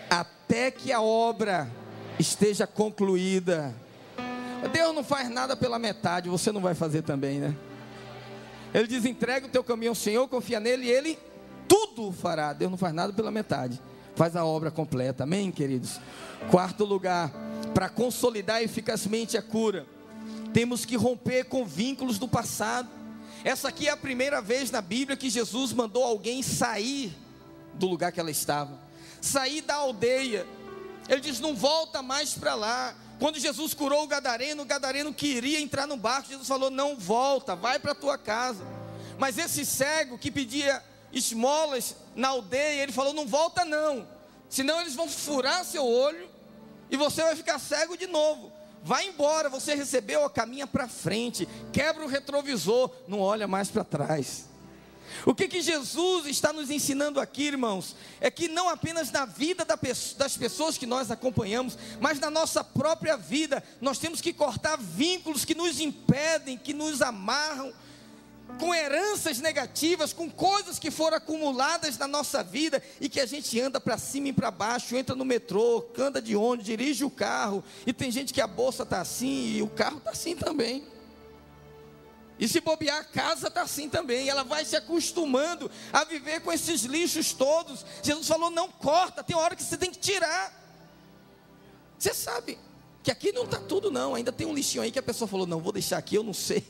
S1: até que a obra esteja concluída. Deus não faz nada pela metade, você não vai fazer também, né? Ele diz, entrega o teu caminho ao Senhor, confia nele e Ele tudo fará. Deus não faz nada pela metade, faz a obra completa, amém, queridos? 4º lugar, para consolidar eficazmente a cura, temos que romper com vínculos do passado. Essa aqui é a primeira vez na Bíblia que Jesus mandou alguém sair do lugar que ela estava, sair da aldeia. Ele diz, não volta mais para lá. Quando Jesus curou o Gadareno queria entrar no barco. Jesus falou, não volta, vai para a tua casa. Mas esse cego que pedia esmolas na aldeia, ele falou, não volta não, senão eles vão furar seu olho e você vai ficar cego de novo. Vai embora, você recebeu, caminha para frente, quebra o retrovisor, não olha mais para trás. O que Jesus está nos ensinando aqui, irmãos, é que não apenas na vida das pessoas que nós acompanhamos, mas na nossa própria vida, nós temos que cortar vínculos que nos impedem, que nos amarram, com heranças negativas, com coisas que foram acumuladas na nossa vida, e que a gente anda para cima e para baixo, entra no metrô, anda de ônibus, dirige o carro, e tem gente que a bolsa está assim, e o carro está assim também. E se bobear, a casa está assim também. Ela vai se acostumando a viver com esses lixos todos. Jesus falou, não corta, tem hora que você tem que tirar. Você sabe que aqui não está tudo não. Ainda tem um lixinho aí que a pessoa falou, não, vou deixar aqui, eu não sei.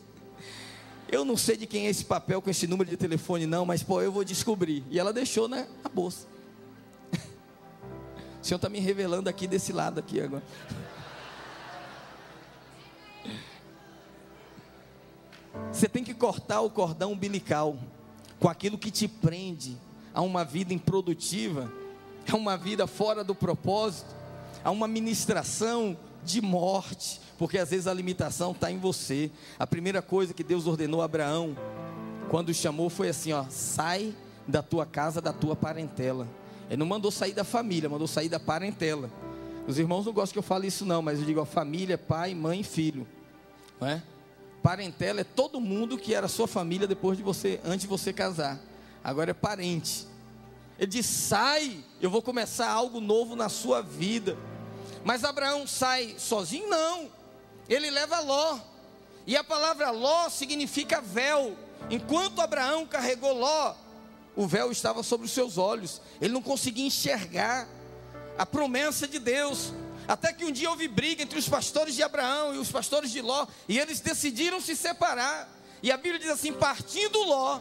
S1: Eu não sei de quem é esse papel com esse número de telefone não, mas pô, eu vou descobrir. E ela deixou, né, a bolsa. O Senhor está me revelando aqui desse lado aqui agora. Você tem que cortar o cordão umbilical com aquilo que te prende a uma vida improdutiva, a uma vida fora do propósito, a uma ministração de morte, porque às vezes a limitação está em você. A primeira coisa que Deus ordenou a Abraão, quando o chamou, foi assim: ó, sai da tua casa, da tua parentela. Ele não mandou sair da família, mandou sair da parentela. Os irmãos não gostam que eu fale isso não, mas eu digo: a família, pai, mãe e filho, não é? Parentela é todo mundo que era sua família depois de você, antes de você casar. Agora é parente. Ele diz: sai, eu vou começar algo novo na sua vida. Mas Abraão sai sozinho? Não, ele leva Ló, e a palavra Ló significa véu. Enquanto Abraão carregou Ló, o véu estava sobre os seus olhos, ele não conseguia enxergar a promessa de Deus, até que um dia houve briga entre os pastores de Abraão e os pastores de Ló, e eles decidiram se separar, e a Bíblia diz assim: partindo Ló,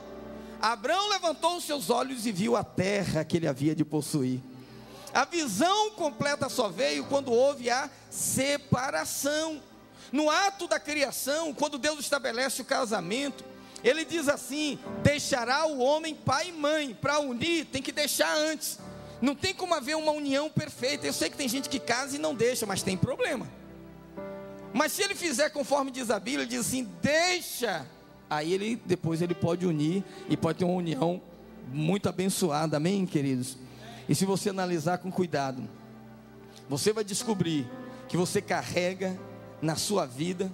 S1: Abraão levantou os seus olhos e viu a terra que ele havia de possuir. A visão completa só veio quando houve a separação. No ato da criação, quando Deus estabelece o casamento, Ele diz assim: deixará o homem pai e mãe. Para unir tem que deixar antes. Não tem como haver uma união perfeita. Eu sei que tem gente que casa e não deixa, mas tem problema. Mas se ele fizer conforme diz a Bíblia, ele diz assim: deixa. Aí depois ele pode unir e pode ter uma união muito abençoada, amém, queridos? E se você analisar com cuidado, você vai descobrir que você carrega na sua vida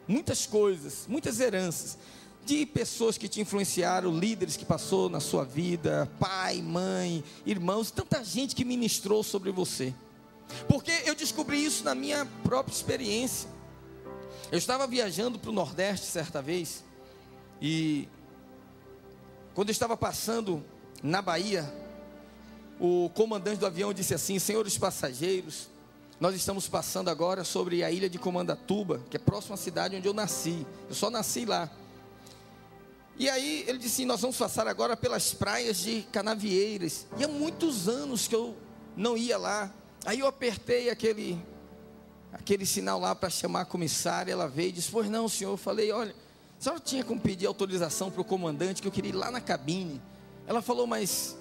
S1: muitas coisas, muitas heranças, de pessoas que te influenciaram, líderes que passou na sua vida, pai, mãe, irmãos, tanta gente que ministrou sobre você. Porque eu descobri isso na minha própria experiência. Eu estava viajando para o Nordeste certa vez, e quando eu estava passando na Bahia, o comandante do avião disse assim: senhores passageiros, nós estamos passando agora sobre a ilha de Comandatuba, que é próxima à cidade onde eu nasci. Eu só nasci lá. E aí ele disse: nós vamos passar agora pelas praias de Canavieiras. E há muitos anos que eu não ia lá. Aí eu apertei aquele sinal lá para chamar a comissária. Ela veio e disse: pois não, senhor. Eu falei: olha, a senhora tinha como pedir autorização para o comandante, que eu queria ir lá na cabine. Ela falou: mas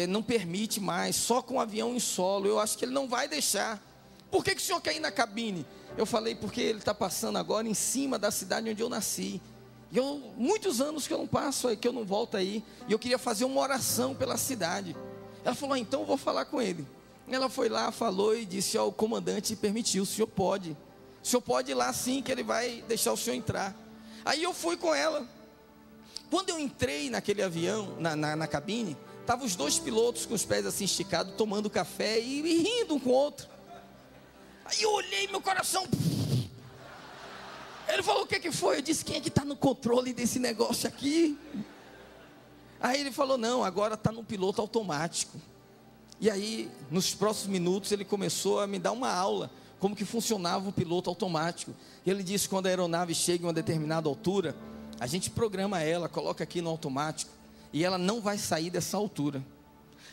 S1: não permite mais, só com avião em solo. Eu acho que ele não vai deixar. Por que o senhor quer ir na cabine? Eu falei: porque ele está passando agora em cima da cidade onde eu nasci. E muitos anos que eu não passo, que eu não volto aí. E eu queria fazer uma oração pela cidade. Ela falou: então eu vou falar com ele. Ela foi lá, falou e disse: ó, o comandante permitiu, o senhor pode ir lá sim, que ele vai deixar o senhor entrar. Aí eu fui com ela. Quando eu entrei naquele avião, na cabine, estavam os dois pilotos com os pés assim esticados, tomando café e rindo um com o outro. Aí eu olhei, meu coração... Ele falou: o que foi? Eu disse: quem é que está no controle desse negócio aqui? Aí ele falou: não, agora está no piloto automático. E aí, nos próximos minutos, ele começou a me dar uma aula, como que funcionava o piloto automático. E ele disse: quando a aeronave chega em uma determinada altura, a gente programa ela, coloca aqui no automático, e ela não vai sair dessa altura.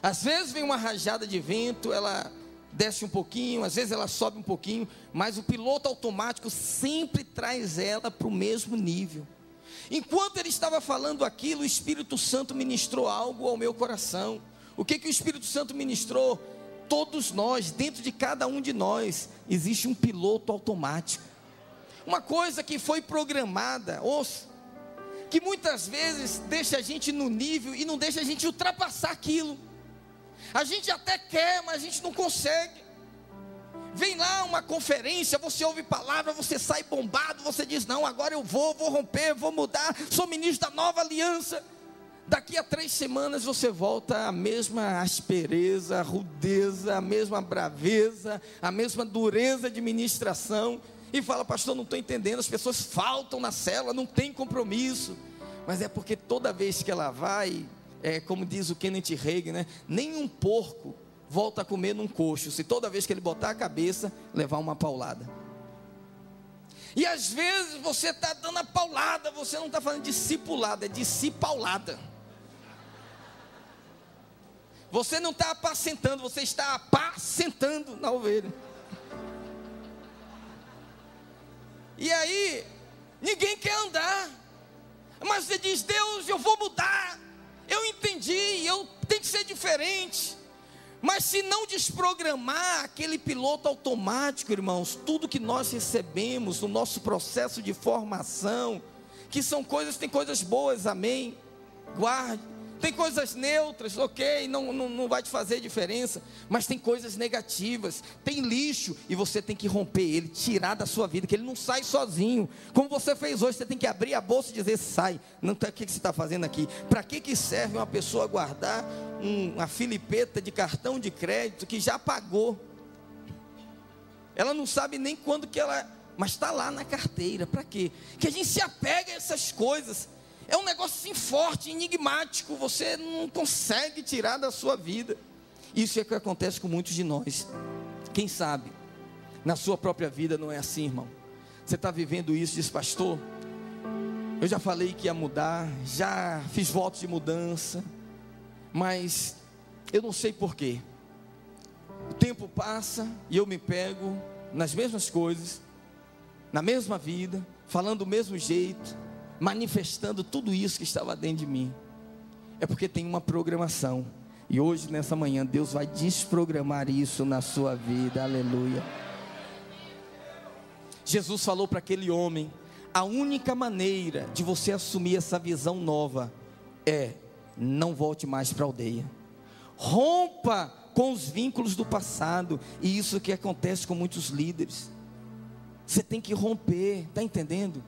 S1: Às vezes vem uma rajada de vento, ela desce um pouquinho, às vezes ela sobe um pouquinho, mas o piloto automático sempre traz ela para o mesmo nível. Enquanto ele estava falando aquilo, o Espírito Santo ministrou algo ao meu coração. O que o Espírito Santo ministrou? Todos nós, dentro de cada um de nós, existe um piloto automático. Uma coisa que foi programada, ouça, que muitas vezes deixa a gente no nível e não deixa a gente ultrapassar aquilo. A gente até quer, mas a gente não consegue. Vem lá uma conferência, você ouve palavra, você sai bombado, você diz: não, agora eu vou romper, vou mudar, sou ministro da nova aliança. Daqui a 3 semanas você volta à mesma aspereza, rudeza, a mesma braveza, a mesma dureza de ministração, e fala: pastor, não estou entendendo, as pessoas faltam na célula, não tem compromisso. Mas é porque toda vez que ela vai, como diz o Kenneth Hagin, né? Nem um porco volta a comer num coxo, se toda vez que ele botar a cabeça, levar uma paulada. E às vezes você está dando a paulada, você não está falando discipulada, é discipaulada. Você não está apacentando, você está apacentando na ovelha. E aí, ninguém quer andar. Mas você diz: Deus, eu vou mudar, eu entendi, eu tenho que ser diferente. Mas se não desprogramar aquele piloto automático, irmãos, tudo que nós recebemos no nosso processo de formação, que são coisas, tem coisas boas, amém, guarde. Tem coisas neutras, ok, não vai te fazer diferença. Mas tem coisas negativas, tem lixo, e você tem que romper ele, tirar da sua vida, que ele não sai sozinho. Como você fez hoje, você tem que abrir a bolsa e dizer: sai. Não, o que você está fazendo aqui? Para que serve uma pessoa guardar uma filipeta de cartão de crédito que já pagou? Ela não sabe nem quando que ela... Mas está lá na carteira, para quê? Que a gente se apega a essas coisas. É um negócio assim forte, enigmático, você não consegue tirar da sua vida. Isso é o que acontece com muitos de nós. Quem sabe, na sua própria vida não é assim, irmão. Você está vivendo isso, diz: pastor, eu já falei que ia mudar, já fiz votos de mudança, mas eu não sei porquê. O tempo passa e eu me pego nas mesmas coisas, na mesma vida, falando do mesmo jeito, manifestando tudo isso que estava dentro de mim. É porque tem uma programação. E hoje, nessa manhã, Deus vai desprogramar isso na sua vida. Aleluia. Jesus falou para aquele homem: a única maneira de você assumir essa visão nova é: não volte mais para a aldeia. Rompa com os vínculos do passado. E isso que acontece com muitos líderes. Você tem que romper, está entendendo?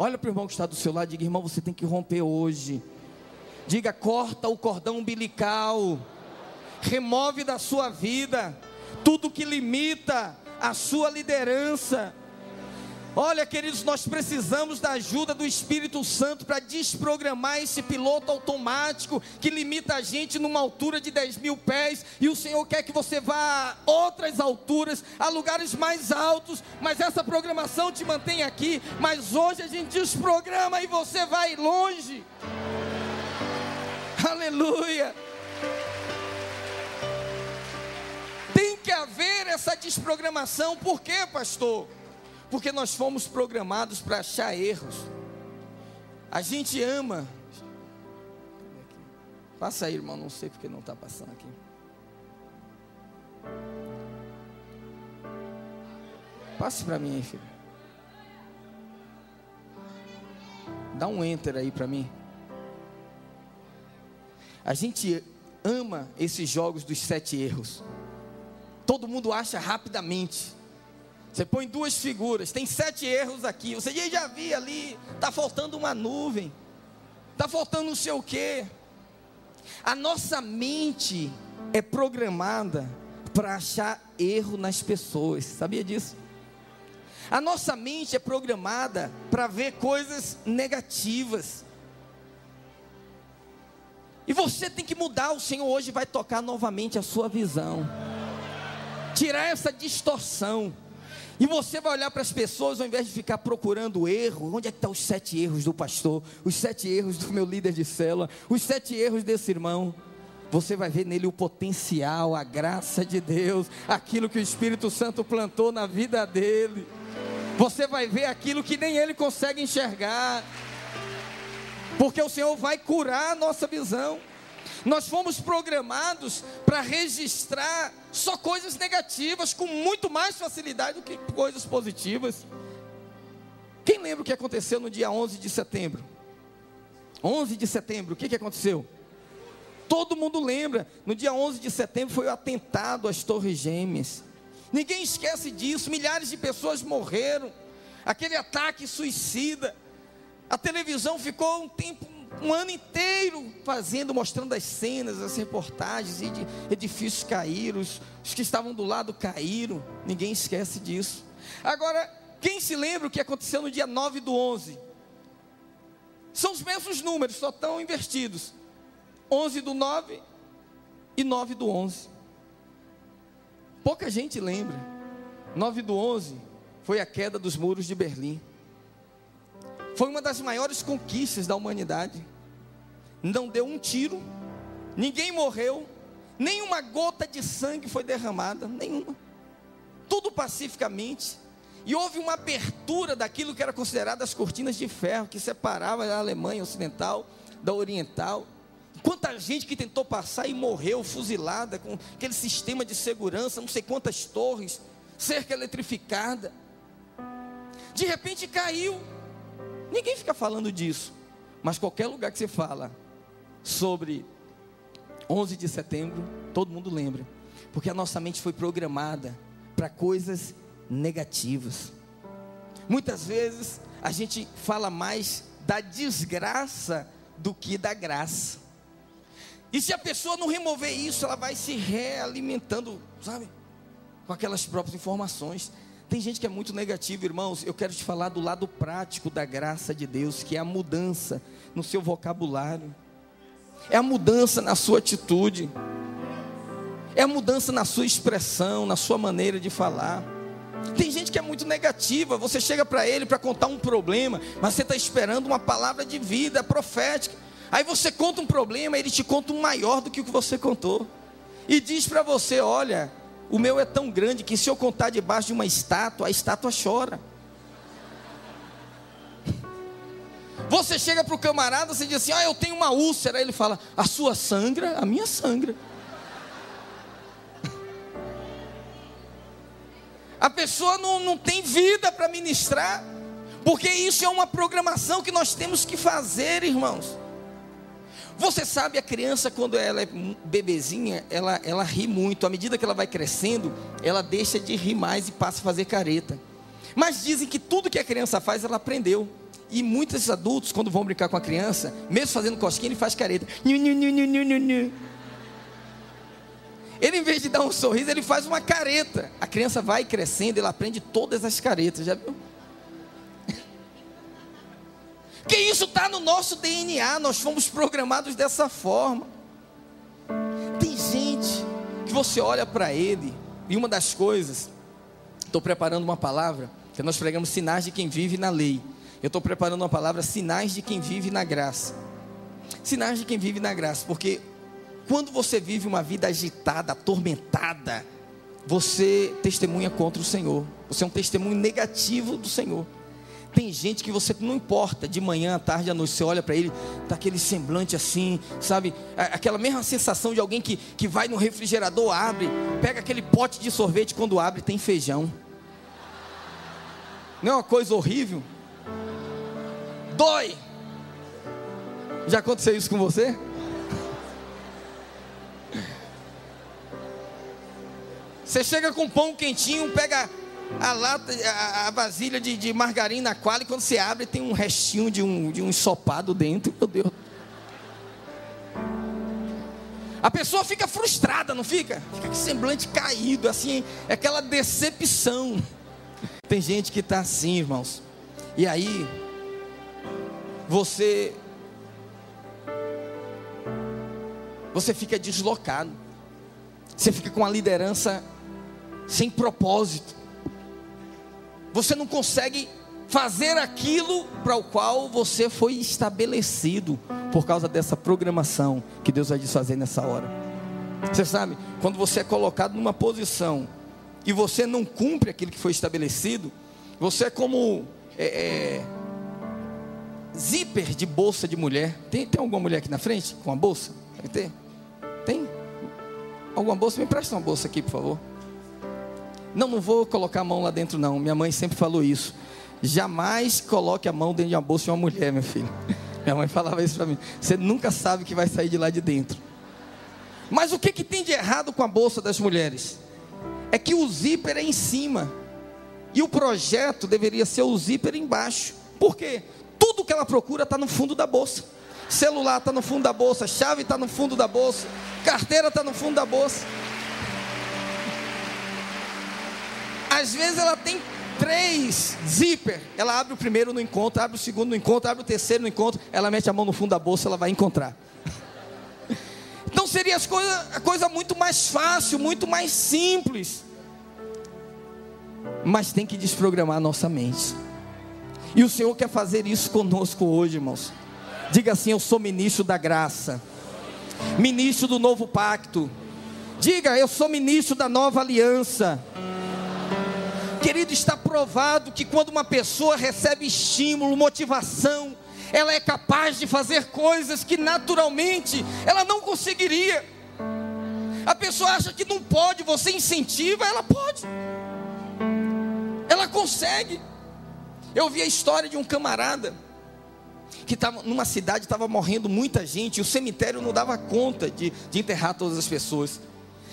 S1: Olha para o irmão que está do seu lado e diga: irmão, você tem que romper hoje. Diga: corta o cordão umbilical. Remove da sua vida tudo que limita a sua liderança. Olha, queridos, nós precisamos da ajuda do Espírito Santo para desprogramar esse piloto automático que limita a gente numa altura de 10.000 pés, e o Senhor quer que você vá a outras alturas, a lugares mais altos, mas essa programação te mantém aqui. Mas hoje a gente desprograma e você vai longe. Aleluia. Tem que haver essa desprogramação. Por quê, pastor? Porque nós fomos programados para achar erros. A gente ama. Passa aí, irmão, não sei porque não está passando aqui. Passe para mim aí, filho. Dá um enter aí para mim. A gente ama esses jogos dos 7 erros. Todo mundo acha rapidamente. Você põe 2 figuras, tem 7 erros aqui. Você já vi ali, está faltando uma nuvem, está faltando não sei o quê. A nossa mente é programada para achar erro nas pessoas. Sabia disso? A nossa mente é programada para ver coisas negativas. E você tem que mudar. O Senhor hoje vai tocar novamente a sua visão, tirar essa distorção. E você vai olhar para as pessoas, ao invés de ficar procurando erro. Onde é que estão os 7 erros do pastor? Os 7 erros do meu líder de célula? Os 7 erros desse irmão? Você vai ver nele o potencial, a graça de Deus, aquilo que o Espírito Santo plantou na vida dele. Você vai ver aquilo que nem ele consegue enxergar, porque o Senhor vai curar a nossa visão. Nós fomos programados para registrar só coisas negativas com muito mais facilidade do que coisas positivas. Quem lembra o que aconteceu no dia 11 de setembro? 11 de setembro, o que aconteceu? Todo mundo lembra. No dia 11 de setembro foi o atentado às Torres Gêmeas. Ninguém esquece disso. Milhares de pessoas morreram. Aquele ataque suicida. A televisão ficou um ano inteiro mostrando as cenas, as reportagens, e de edifícios caíram, os que estavam do lado caíram. Ninguém esquece disso. Agora, quem se lembra o que aconteceu no dia 9 do 11? São os mesmos números, só estão invertidos. 11 do 9 e 9 do 11. Pouca gente lembra. 9 do 11 foi a queda dos muros de Berlim. Foi uma das maiores conquistas da humanidade. Não deu um tiro, ninguém morreu, nenhuma gota de sangue foi derramada, nenhuma. Tudo pacificamente. E houve uma abertura daquilo que era considerado as cortinas de ferro, que separava a Alemanha ocidental da oriental. Quanta gente que tentou passar e morreu fuzilada com aquele sistema de segurança, não sei quantas torres, cerca eletrificada. De repente caiu. Ninguém fica falando disso, mas qualquer lugar que você fala sobre 11 de setembro, todo mundo lembra, porque a nossa mente foi programada para coisas negativas. Muitas vezes a gente fala mais da desgraça do que da graça. E se a pessoa não remover isso, ela vai se realimentando, sabe, com aquelas próprias informações. Tem gente que é muito negativa, irmãos. Eu quero te falar do lado prático da graça de Deus, que é a mudança no seu vocabulário, é a mudança na sua atitude, é a mudança na sua expressão, na sua maneira de falar. Tem gente que é muito negativa. Você chega para ele para contar um problema, mas você está esperando uma palavra de vida profética. Aí você conta um problema, ele te conta um maior do que o que você contou, e diz para você: olha, o meu é tão grande que se eu contar debaixo de uma estátua, a estátua chora. Você chega para o camarada, você diz assim: eu tenho uma úlcera. Aí ele fala: a sua sangra? A minha sangra. A pessoa não tem vida para ministrar, porque isso é uma programação que nós temos que fazer, irmãos. Você sabe, a criança, quando ela é bebezinha, ela ri muito. À medida que ela vai crescendo, ela deixa de rir mais e passa a fazer careta. Mas dizem que tudo que a criança faz, ela aprendeu. E muitos adultos, quando vão brincar com a criança, mesmo fazendo cosquinha, ele faz careta. Ele, em vez de dar um sorriso, ele faz uma careta. A criança vai crescendo, ela aprende todas as caretas, já viu? Porque isso está no nosso DNA, nós fomos programados dessa forma. Tem gente que você olha para ele, e uma das coisas, estou preparando uma palavra, que nós pregamos sinais de quem vive na lei. Eu estou preparando uma palavra, sinais de quem vive na graça. Sinais de quem vive na graça, porque quando você vive uma vida agitada, atormentada, você testemunha contra o Senhor. Você é um testemunho negativo do Senhor. Tem gente que você, não importa, de manhã, à tarde, à noite, você olha para ele, está aquele semblante assim, sabe, aquela mesma sensação de alguém que vai no refrigerador, abre, pega aquele pote de sorvete, quando abre tem feijão. Não é uma coisa horrível? Dói. Já aconteceu isso com você? Você chega com pão quentinho, pega a lata, a vasilha de margarina Qualy, e quando você abre tem um restinho de um ensopado dentro. Meu Deus. A pessoa fica frustrada, não fica? Fica com semblante caído, assim, é aquela decepção. Tem gente que está assim, irmãos. E aí você fica deslocado. Você fica com a liderança sem propósito. Você não consegue fazer aquilo para o qual você foi estabelecido, por causa dessa programação que Deus vai desfazer nessa hora. Você sabe, quando você é colocado numa posição e você não cumpre aquilo que foi estabelecido, você é como zíper de bolsa de mulher. Tem alguma mulher aqui na frente com uma bolsa? Deve ter? Tem? Alguma bolsa? Me empresta uma bolsa aqui, por favor. Não vou colocar a mão lá dentro não. Minha mãe sempre falou isso. Jamais coloque a mão dentro de uma bolsa de uma mulher, meu filho. Minha mãe falava isso para mim. Você nunca sabe o que vai sair de lá de dentro. Mas o que tem de errado com a bolsa das mulheres? É que o zíper é em cima, e o projeto deveria ser o zíper embaixo. Por quê? Tudo que ela procura está no fundo da bolsa. Celular está no fundo da bolsa, chave está no fundo da bolsa, carteira está no fundo da bolsa. Às vezes ela tem 3 zíper. Ela abre o primeiro, não encontra, abre o segundo, não encontra, abre o terceiro, não encontra. Ela mete a mão no fundo da bolsa, ela vai encontrar. Então seria a coisa muito mais fácil, muito mais simples. Mas tem que desprogramar a nossa mente. E o Senhor quer fazer isso conosco hoje, irmãos. Diga assim: eu sou ministro da graça, ministro do novo pacto. Diga: eu sou ministro da nova aliança. Querido, está provado que quando uma pessoa recebe estímulo, motivação, ela é capaz de fazer coisas que naturalmente ela não conseguiria. A pessoa acha que não pode, você incentiva, ela pode, ela consegue. Eu vi a história de um camarada que estava numa cidade, estava morrendo muita gente, e o cemitério não dava conta de enterrar todas as pessoas,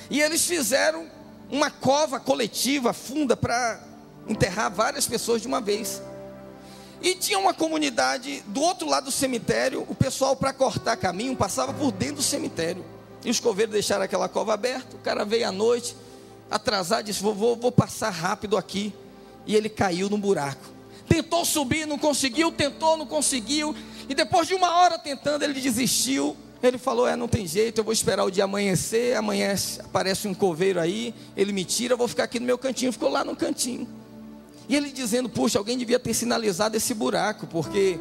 S1: e eles fizeram uma cova coletiva, funda, para enterrar várias pessoas de uma vez. E tinha uma comunidade do outro lado do cemitério. O pessoal, para cortar caminho, passava por dentro do cemitério, e os coveiros deixaram aquela cova aberta. O cara veio à noite, atrasado, disse: vou passar rápido aqui. E ele caiu num buraco. Tentou subir, não conseguiu, tentou, não conseguiu. E depois de 1 hora tentando, ele desistiu. Ele falou: não tem jeito, eu vou esperar o dia amanhecer. Amanhece, aparece um coveiro aí, ele me tira, eu vou ficar aqui no meu cantinho. Ficou lá no cantinho. E ele dizendo: puxa, alguém devia ter sinalizado esse buraco, porque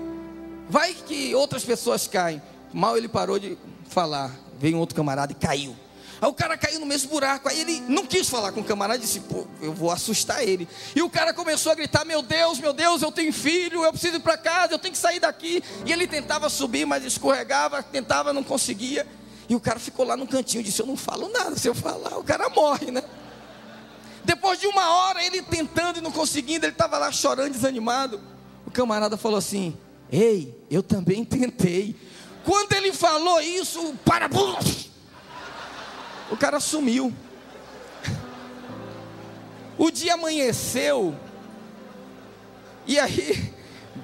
S1: vai que outras pessoas caem. Mal ele parou de falar, veio um outro camarada e caiu. Aí o cara caiu no mesmo buraco. Aí ele não quis falar com o camarada, disse: pô, eu vou assustar ele. E o cara começou a gritar: meu Deus, eu tenho filho, eu preciso ir para casa, eu tenho que sair daqui. E ele tentava subir, mas escorregava, tentava, não conseguia. E o cara ficou lá no cantinho, disse: eu não falo nada, se eu falar o cara morre, né? Depois de 1 hora, ele tentando e não conseguindo, ele estava lá chorando, desanimado. O camarada falou assim: ei, eu também tentei. Quando ele falou isso, o cara sumiu. O dia amanheceu, e aí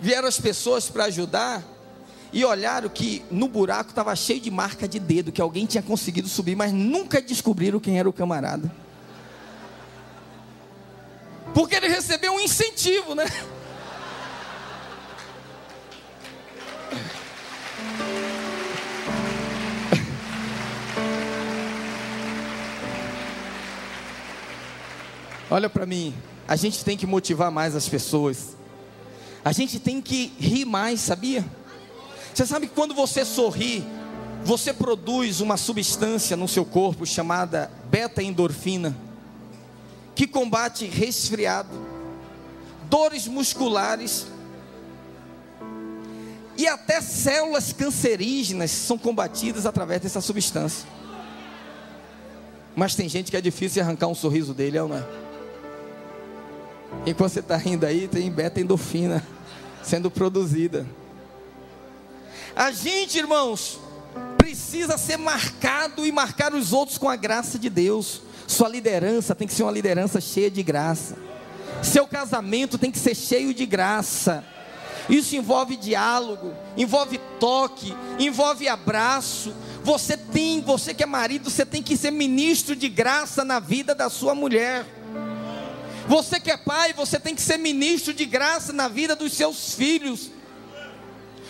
S1: vieram as pessoas para ajudar, e olharam que no buraco estava cheio de marca de dedo, que alguém tinha conseguido subir, mas nunca descobriram quem era o camarada, porque ele recebeu um incentivo, né? Olha para mim, a gente tem que motivar mais as pessoas. A gente tem que rir mais, sabia? Você sabe que quando você sorri, você produz uma substância no seu corpo chamada beta-endorfina, que combate resfriado, dores musculares, e até células cancerígenas são combatidas através dessa substância. Mas tem gente que é difícil arrancar um sorriso dele, não é? Enquanto você está rindo aí, tem beta-endorfina sendo produzida. A gente, irmãos, precisa ser marcado e marcar os outros com a graça de Deus. Sua liderança tem que ser uma liderança cheia de graça. Seu casamento tem que ser cheio de graça. Isso envolve diálogo, envolve toque, envolve abraço. Você que é marido, você tem que ser ministro de graça na vida da sua mulher. Você que é pai, você tem que ser ministro de graça na vida dos seus filhos.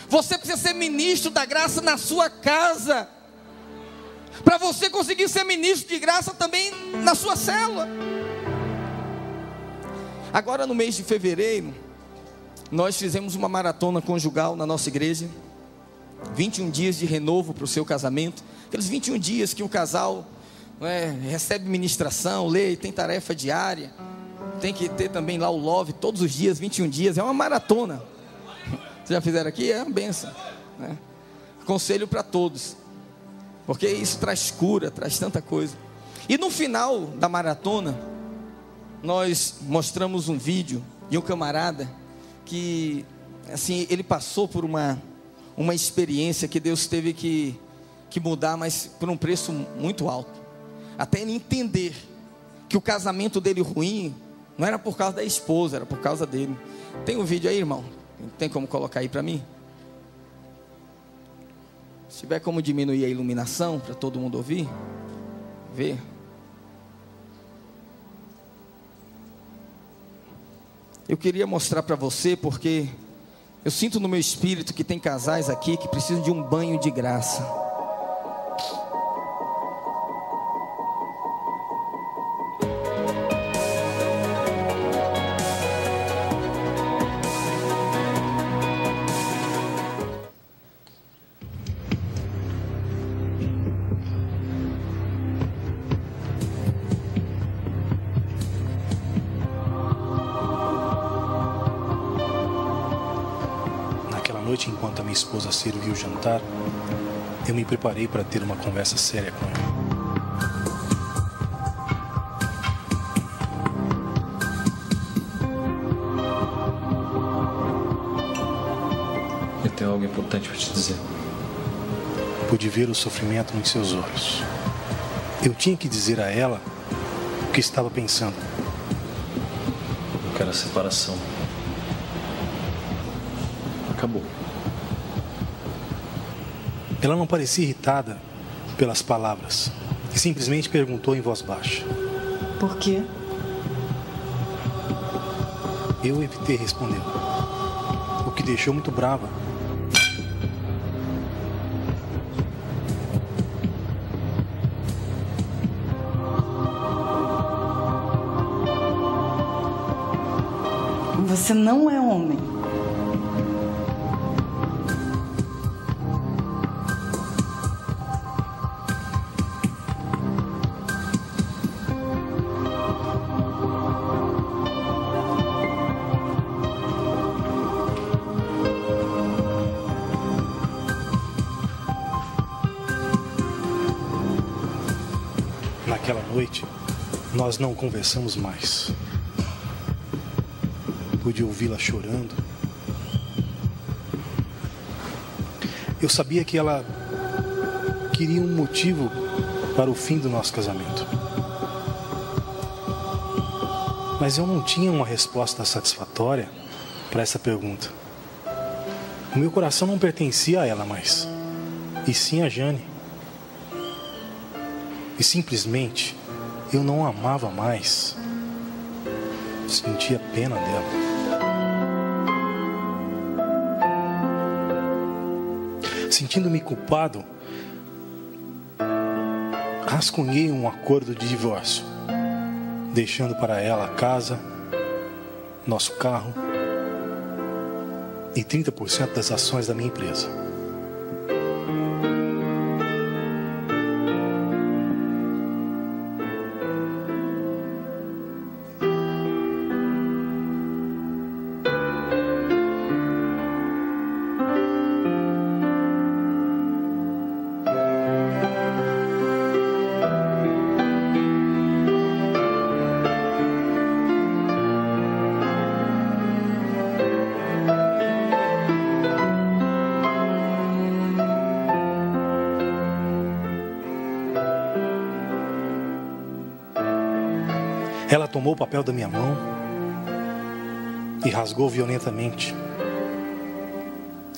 S1: Você precisa ser ministro da graça na sua casa, para você conseguir ser ministro de graça também na sua célula. Agora no mês de fevereiro, nós fizemos uma maratona conjugal na nossa igreja. 21 dias de renovo para o seu casamento. Aqueles 21 dias que o casal recebe ministração, lê, tem tarefa diária. Tem que ter também lá o love todos os dias, 21 dias. É uma maratona. Vocês já fizeram aqui? É uma benção, né? Conselho para todos, porque isso traz cura, traz tanta coisa. E no final da maratona, nós mostramos um vídeo de um camarada que, assim, ele passou por uma experiência que Deus teve que mudar, mas por um preço muito alto, até ele entender que o casamento dele ruim não era por causa da esposa, era por causa dele. Tem um vídeo aí, irmão? Tem como colocar aí para mim? Se tiver como diminuir a iluminação para todo mundo ouvir, ver. Eu queria mostrar para você, porque eu sinto no meu espírito que tem casais aqui que precisam de um banho de graça.
S3: noite, enquanto a minha esposa serviu o jantar, eu me preparei para ter uma conversa séria com ela.
S4: Eu tenho algo importante para te dizer.
S3: Pude ver o sofrimento em seus olhos. Eu tinha que dizer a ela o que estava pensando.
S4: Eu quero a separação. Acabou.
S3: Ela não parecia irritada pelas palavras e simplesmente perguntou em voz baixa:
S5: Por quê?
S3: Eu evitei responder, o que deixou muito brava.
S5: Você não é homem.
S3: Naquela noite, nós não conversamos mais. Pude ouvi-la chorando. Eu sabia que ela queria um motivo para o fim do nosso casamento. Mas eu não tinha uma resposta satisfatória para essa pergunta. O meu coração não pertencia a ela mais, e sim a Jane. E simplesmente eu não a amava mais. Sentia pena dela. Sentindo-me culpado, rascunhei um acordo de divórcio, deixando para ela a casa, nosso carro e 30% das ações da minha empresa. Ela tomou o papel da minha mão e rasgou violentamente.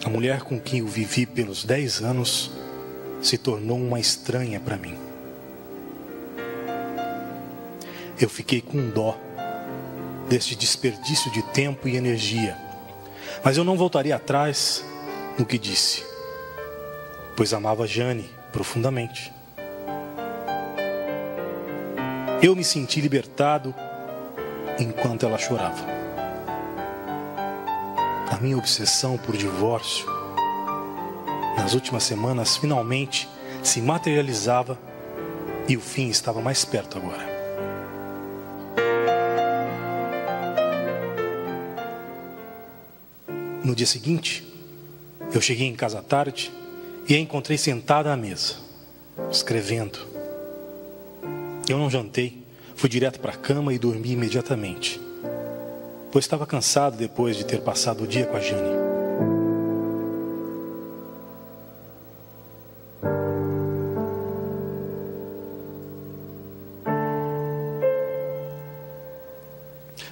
S3: A mulher com quem eu vivi pelos 10 anos se tornou uma estranha para mim. Eu fiquei com dó deste desperdício de tempo e energia, mas eu não voltaria atrás no que disse, pois amava Jane profundamente. Eu me senti libertado enquanto ela chorava. A minha obsessão por divórcio, nas últimas semanas, finalmente se materializava e o fim estava mais perto agora. No dia seguinte, eu cheguei em casa à tarde e a encontrei sentada à mesa, escrevendo. Eu não jantei, fui direto para a cama e dormi imediatamente, pois estava cansado depois de ter passado o dia com a Jane.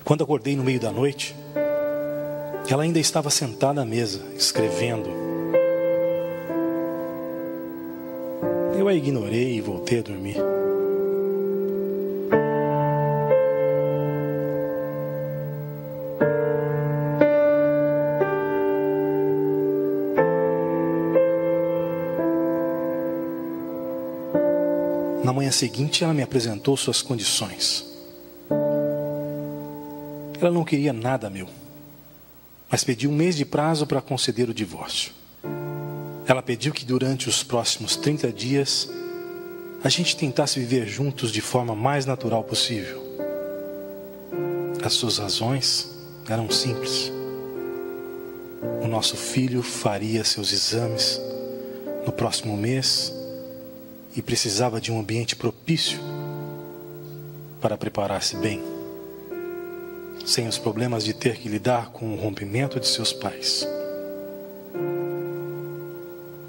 S3: Quando acordei no meio da noite, ela ainda estava sentada à mesa, escrevendo. Eu a ignorei e voltei a dormir. Na manhã seguinte, ela me apresentou suas condições. Ela não queria nada meu, mas pediu 1 mês de prazo para conceder o divórcio. Ela pediu que durante os próximos 30 dias, a gente tentasse viver juntos de forma mais natural possível. As suas razões eram simples. O nosso filho faria seus exames no próximo mês e precisava de um ambiente propício para preparar-se bem, sem os problemas de ter que lidar com o rompimento de seus pais.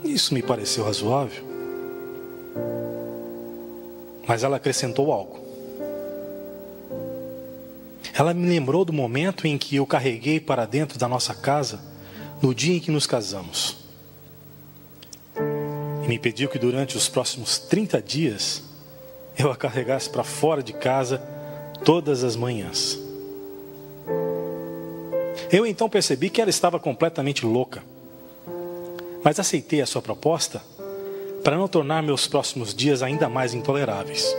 S3: Isso me pareceu razoável, mas ela acrescentou algo. Ela me lembrou do momento em que eu carreguei para dentro da nossa casa no dia em que nos casamos. E me pediu que durante os próximos 30 dias eu a carregasse para fora de casa todas as manhãs. Eu então percebi que ela estava completamente louca, mas aceitei a sua proposta para não tornar meus próximos dias ainda mais intoleráveis.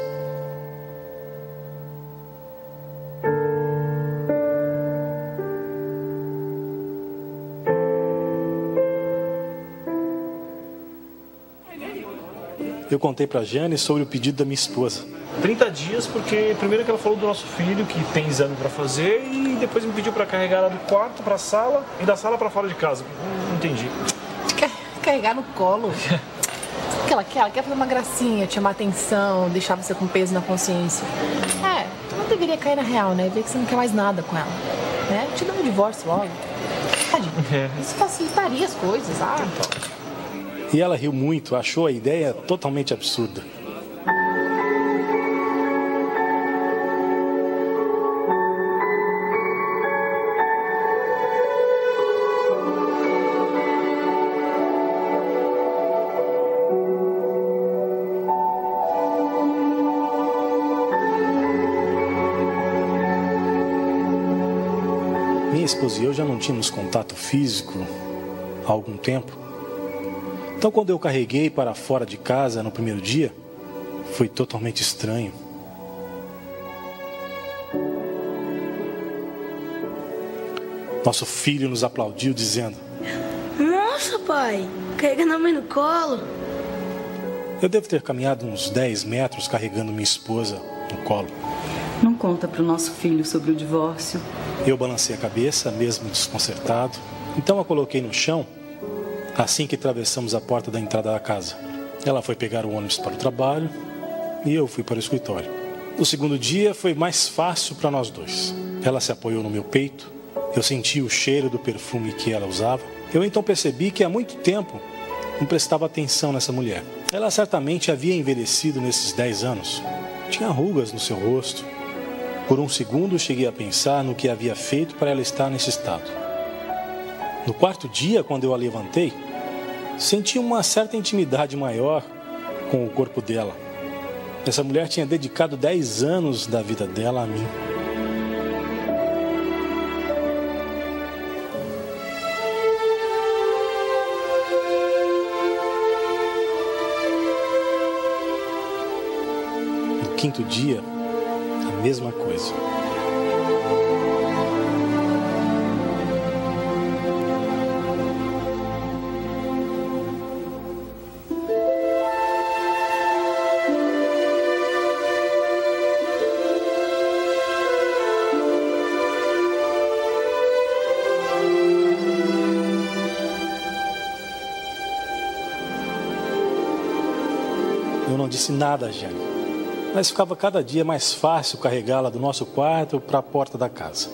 S3: Eu contei para a Jane sobre o pedido da minha esposa.
S6: 30 dias, porque primeiro que ela falou do nosso filho, que tem exame para fazer, e depois me pediu para carregar ela do quarto para a sala e da sala para fora de casa. Não entendi.
S7: Carregar no colo? O que ela quer? Ela quer fazer uma gracinha, te chamar atenção, deixar você com peso na consciência. Tu não deveria cair na real, né? Ver que você não quer mais nada com ela, né? Te dá um divórcio logo. Tadinho. Isso facilitaria as coisas,
S3: E ela riu muito, achou a ideia totalmente absurda. Minha esposa e eu já não tínhamos contato físico há algum tempo. Então, quando eu carreguei para fora de casa no primeiro dia, foi totalmente estranho. Nosso filho nos aplaudiu dizendo:
S8: "Nossa, pai, carregando a mãe no colo."
S3: Eu devo ter caminhado uns 10 metros carregando minha esposa no colo.
S5: Não conta para o nosso filho sobre o divórcio.
S3: Eu balancei a cabeça, mesmo desconcertado. Então a coloquei no chão assim que atravessamos a porta da entrada da casa. Ela foi pegar o ônibus para o trabalho e eu fui para o escritório. O segundo dia foi mais fácil para nós dois. Ela se apoiou no meu peito, eu senti o cheiro do perfume que ela usava. Eu então percebi que há muito tempo não prestava atenção nessa mulher. Ela certamente havia envelhecido nesses 10 anos. Tinha rugas no seu rosto. Por um segundo cheguei a pensar no que havia feito para ela estar nesse estado. No quarto dia, quando eu a levantei, senti uma certa intimidade maior com o corpo dela. Essa mulher tinha dedicado 10 anos da vida dela a mim. No quinto dia, a mesma coisa. Eu não disse nada a Jane, mas ficava cada dia mais fácil carregá-la do nosso quarto para a porta da casa.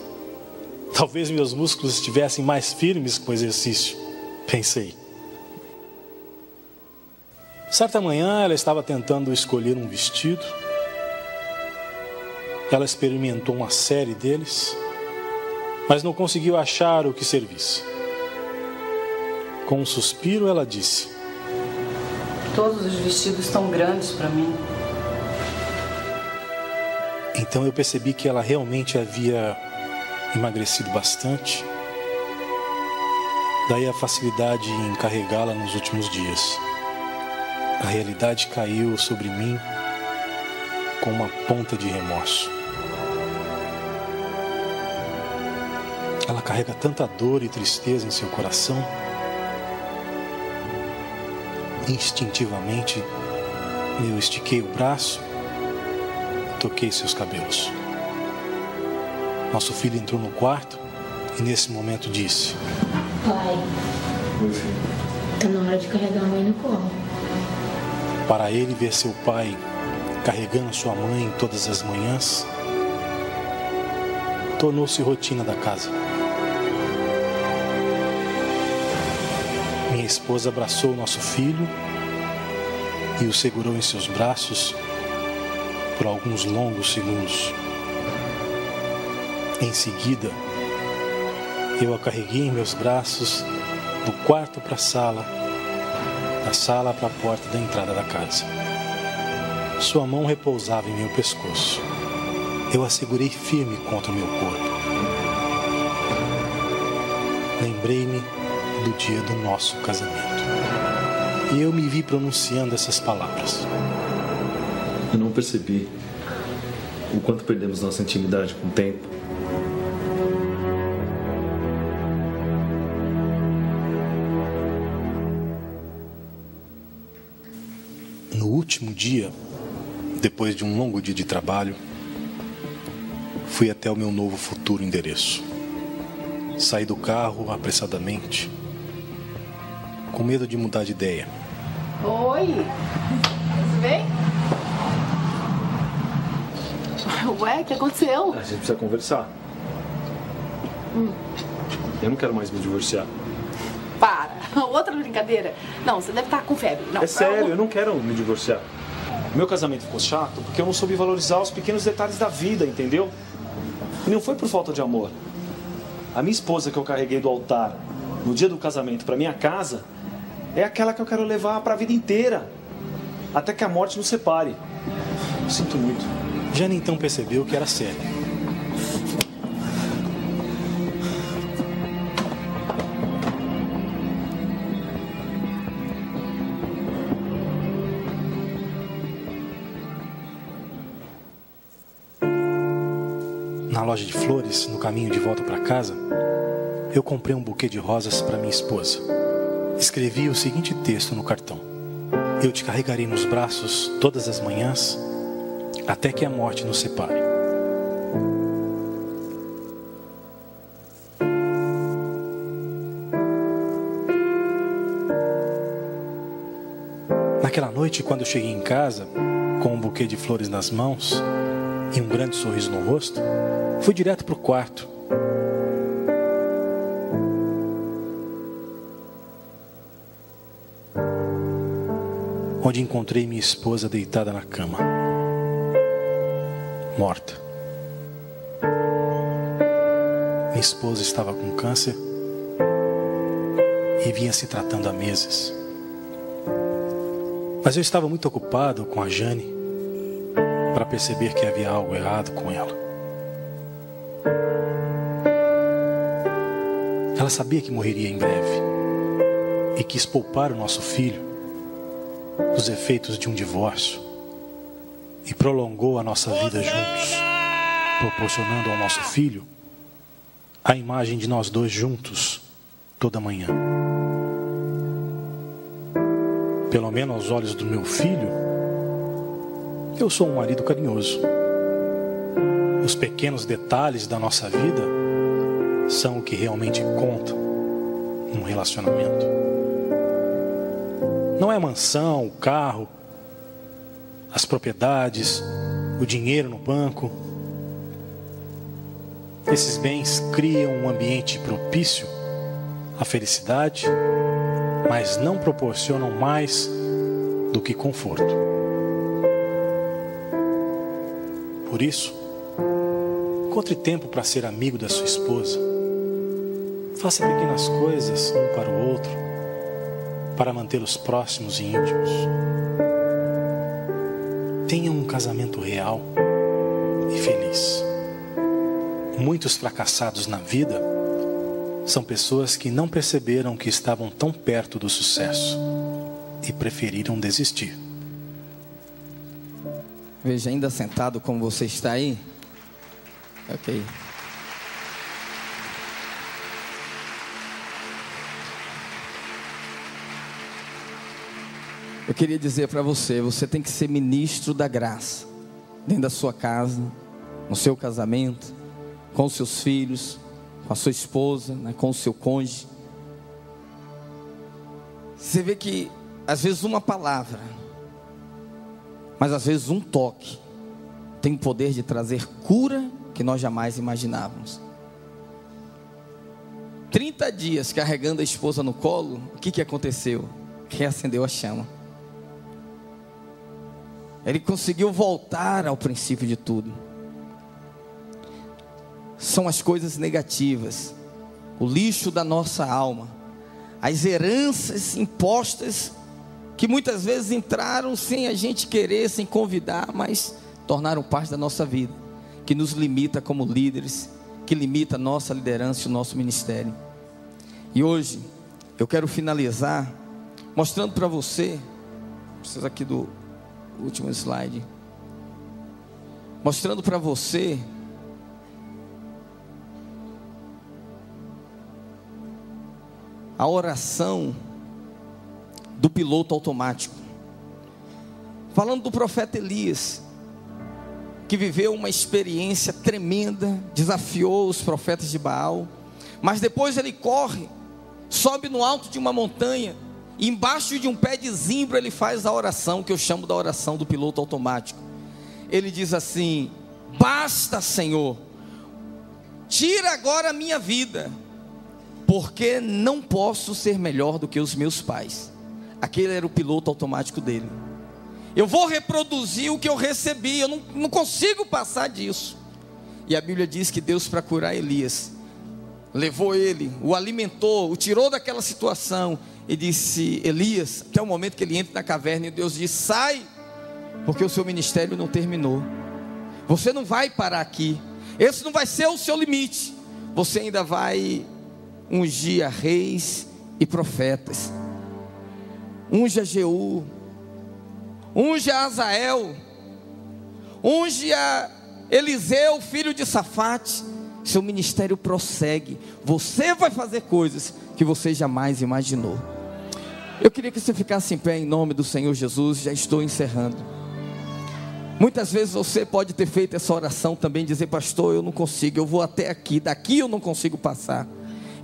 S3: Talvez meus músculos estivessem mais firmes com o exercício, pensei. Certa manhã ela estava tentando escolher um vestido. Ela experimentou uma série deles, mas não conseguiu achar o que servisse. Com um suspiro ela disse:
S5: Todos os vestidos estão grandes para mim.
S3: Então eu percebi que ela realmente havia emagrecido bastante. Daí a facilidade em carregá-la nos últimos dias. A realidade caiu sobre mim com uma ponta de remorso. Ela carrega tanta dor e tristeza em seu coração. Instintivamente, eu estiquei o braço e toquei seus cabelos. Nosso filho entrou no quarto e nesse momento disse:
S8: Pai,
S4: Meu filho.
S8: tá na hora de carregar a mãe no colo.
S3: Para ele ver seu pai carregando sua mãe todas as manhãs, tornou-se rotina da casa. Minha esposa abraçou nosso filho e o segurou em seus braços por alguns longos segundos. Em seguida, eu a carreguei em meus braços do quarto para a sala, da sala para a porta da entrada da casa. Sua mão repousava em meu pescoço. Eu a segurei firme contra o meu corpo. Lembrei-me do dia do nosso casamento. E eu me vi pronunciando essas palavras.
S4: Eu não percebi o quanto perdemos nossa intimidade com o tempo.
S3: No último dia, depois de um longo dia de trabalho, fui até o meu novo futuro endereço. Saí do carro apressadamente, com medo de mudar de ideia.
S7: Oi! Tudo bem? Ué, o que aconteceu?
S6: A gente precisa conversar. Eu não quero mais me divorciar.
S7: Para! Outra brincadeira. Não, você deve estar com febre. Não,
S6: É sério, eu não quero me divorciar. Meu casamento ficou chato porque eu não soube valorizar os pequenos detalhes da vida, entendeu? E não foi por falta de amor. A minha esposa que eu carreguei do altar no dia do casamento para minha casa é aquela que eu quero levar para a vida inteira, até que a morte nos separe. Eu sinto muito.
S3: Jane então percebeu que era sério. Na loja de flores, no caminho de volta para casa, eu comprei um buquê de rosas para minha esposa. Escrevi o seguinte texto no cartão: eu te carregarei nos braços todas as manhãs, até que a morte nos separe. Naquela noite, quando eu cheguei em casa, com um buquê de flores nas mãos e um grande sorriso no rosto, fui direto para o quarto. Onde encontrei minha esposa deitada na cama, morta. Minha esposa estava com câncer e vinha se tratando há meses. Mas eu estava muito ocupado com a Jane para perceber que havia algo errado com ela. Ela sabia que morreria em breve e quis poupar o nosso filho dos efeitos de um divórcio e prolongou a nossa vida juntos, proporcionando ao nosso filho a imagem de nós dois juntos toda manhã. Pelo menos aos olhos do meu filho, eu sou um marido carinhoso. Os pequenos detalhes da nossa vida são o que realmente conta num relacionamento. Não é a mansão, o carro, as propriedades, o dinheiro no banco. Esses bens criam um ambiente propício à felicidade, mas não proporcionam mais do que conforto. Por isso, encontre tempo para ser amigo da sua esposa. Faça pequenas coisas um para o outro, para mantê-los próximos e íntimos. Tenha um casamento real e feliz. Muitos fracassados na vida são pessoas que não perceberam que estavam tão perto do sucesso e preferiram desistir.
S1: Veja, ainda sentado como você está aí. Ok. Eu queria dizer para você, você tem que ser ministro da graça, dentro da sua casa, no seu casamento, com os seus filhos, com a sua esposa, né, com o seu cônjuge. Você vê que às vezes uma palavra, mas às vezes um toque, tem o poder de trazer cura que nós jamais imaginávamos. 30 dias carregando a esposa no colo, o que aconteceu? Reacendeu a chama. Ele conseguiu voltar ao princípio de tudo. São as coisas negativas, o lixo da nossa alma, as heranças impostas, que muitas vezes entraram sem a gente querer, sem convidar, mas tornaram parte da nossa vida, que nos limita como líderes, que limita a nossa liderança e o nosso ministério. E hoje, eu quero finalizar mostrando para você, preciso aqui do último slide, mostrando para você a oração do piloto automático, falando do profeta Elias, que viveu uma experiência tremenda, desafiou os profetas de Baal, mas depois ele corre, sobe no alto de uma montanha, e embaixo de um pé de zimbro ele faz a oração, que eu chamo da oração do piloto automático. Ele diz assim: basta, Senhor, tira agora a minha vida, porque não posso ser melhor do que os meus pais. Aquele era o piloto automático dele. Eu vou reproduzir o que eu recebi, eu não consigo passar disso. E a Bíblia diz que Deus, para curar Elias, levou ele, o alimentou, o tirou daquela situação e disse: Elias, até o momento que ele entra na caverna, e Deus diz: sai, porque o seu ministério não terminou. Você não vai parar aqui, esse não vai ser o seu limite. Você ainda vai ungir a reis e profetas, unge a Jeú, unge a Azael, unge a Eliseu, filho de Safate. Seu ministério prossegue. Você vai fazer coisas que você jamais imaginou. Eu queria que você ficasse em pé em nome do Senhor Jesus. Já estou encerrando. Muitas vezes você pode ter feito essa oração também, dizer: pastor, eu não consigo, eu vou até aqui, daqui eu não consigo passar.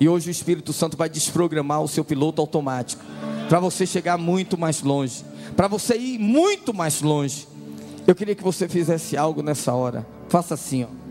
S1: E hoje o Espírito Santo vai desprogramar o seu piloto automático, para você chegar muito mais longe, para você ir muito mais longe. Eu queria que você fizesse algo nessa hora. Faça assim, ó.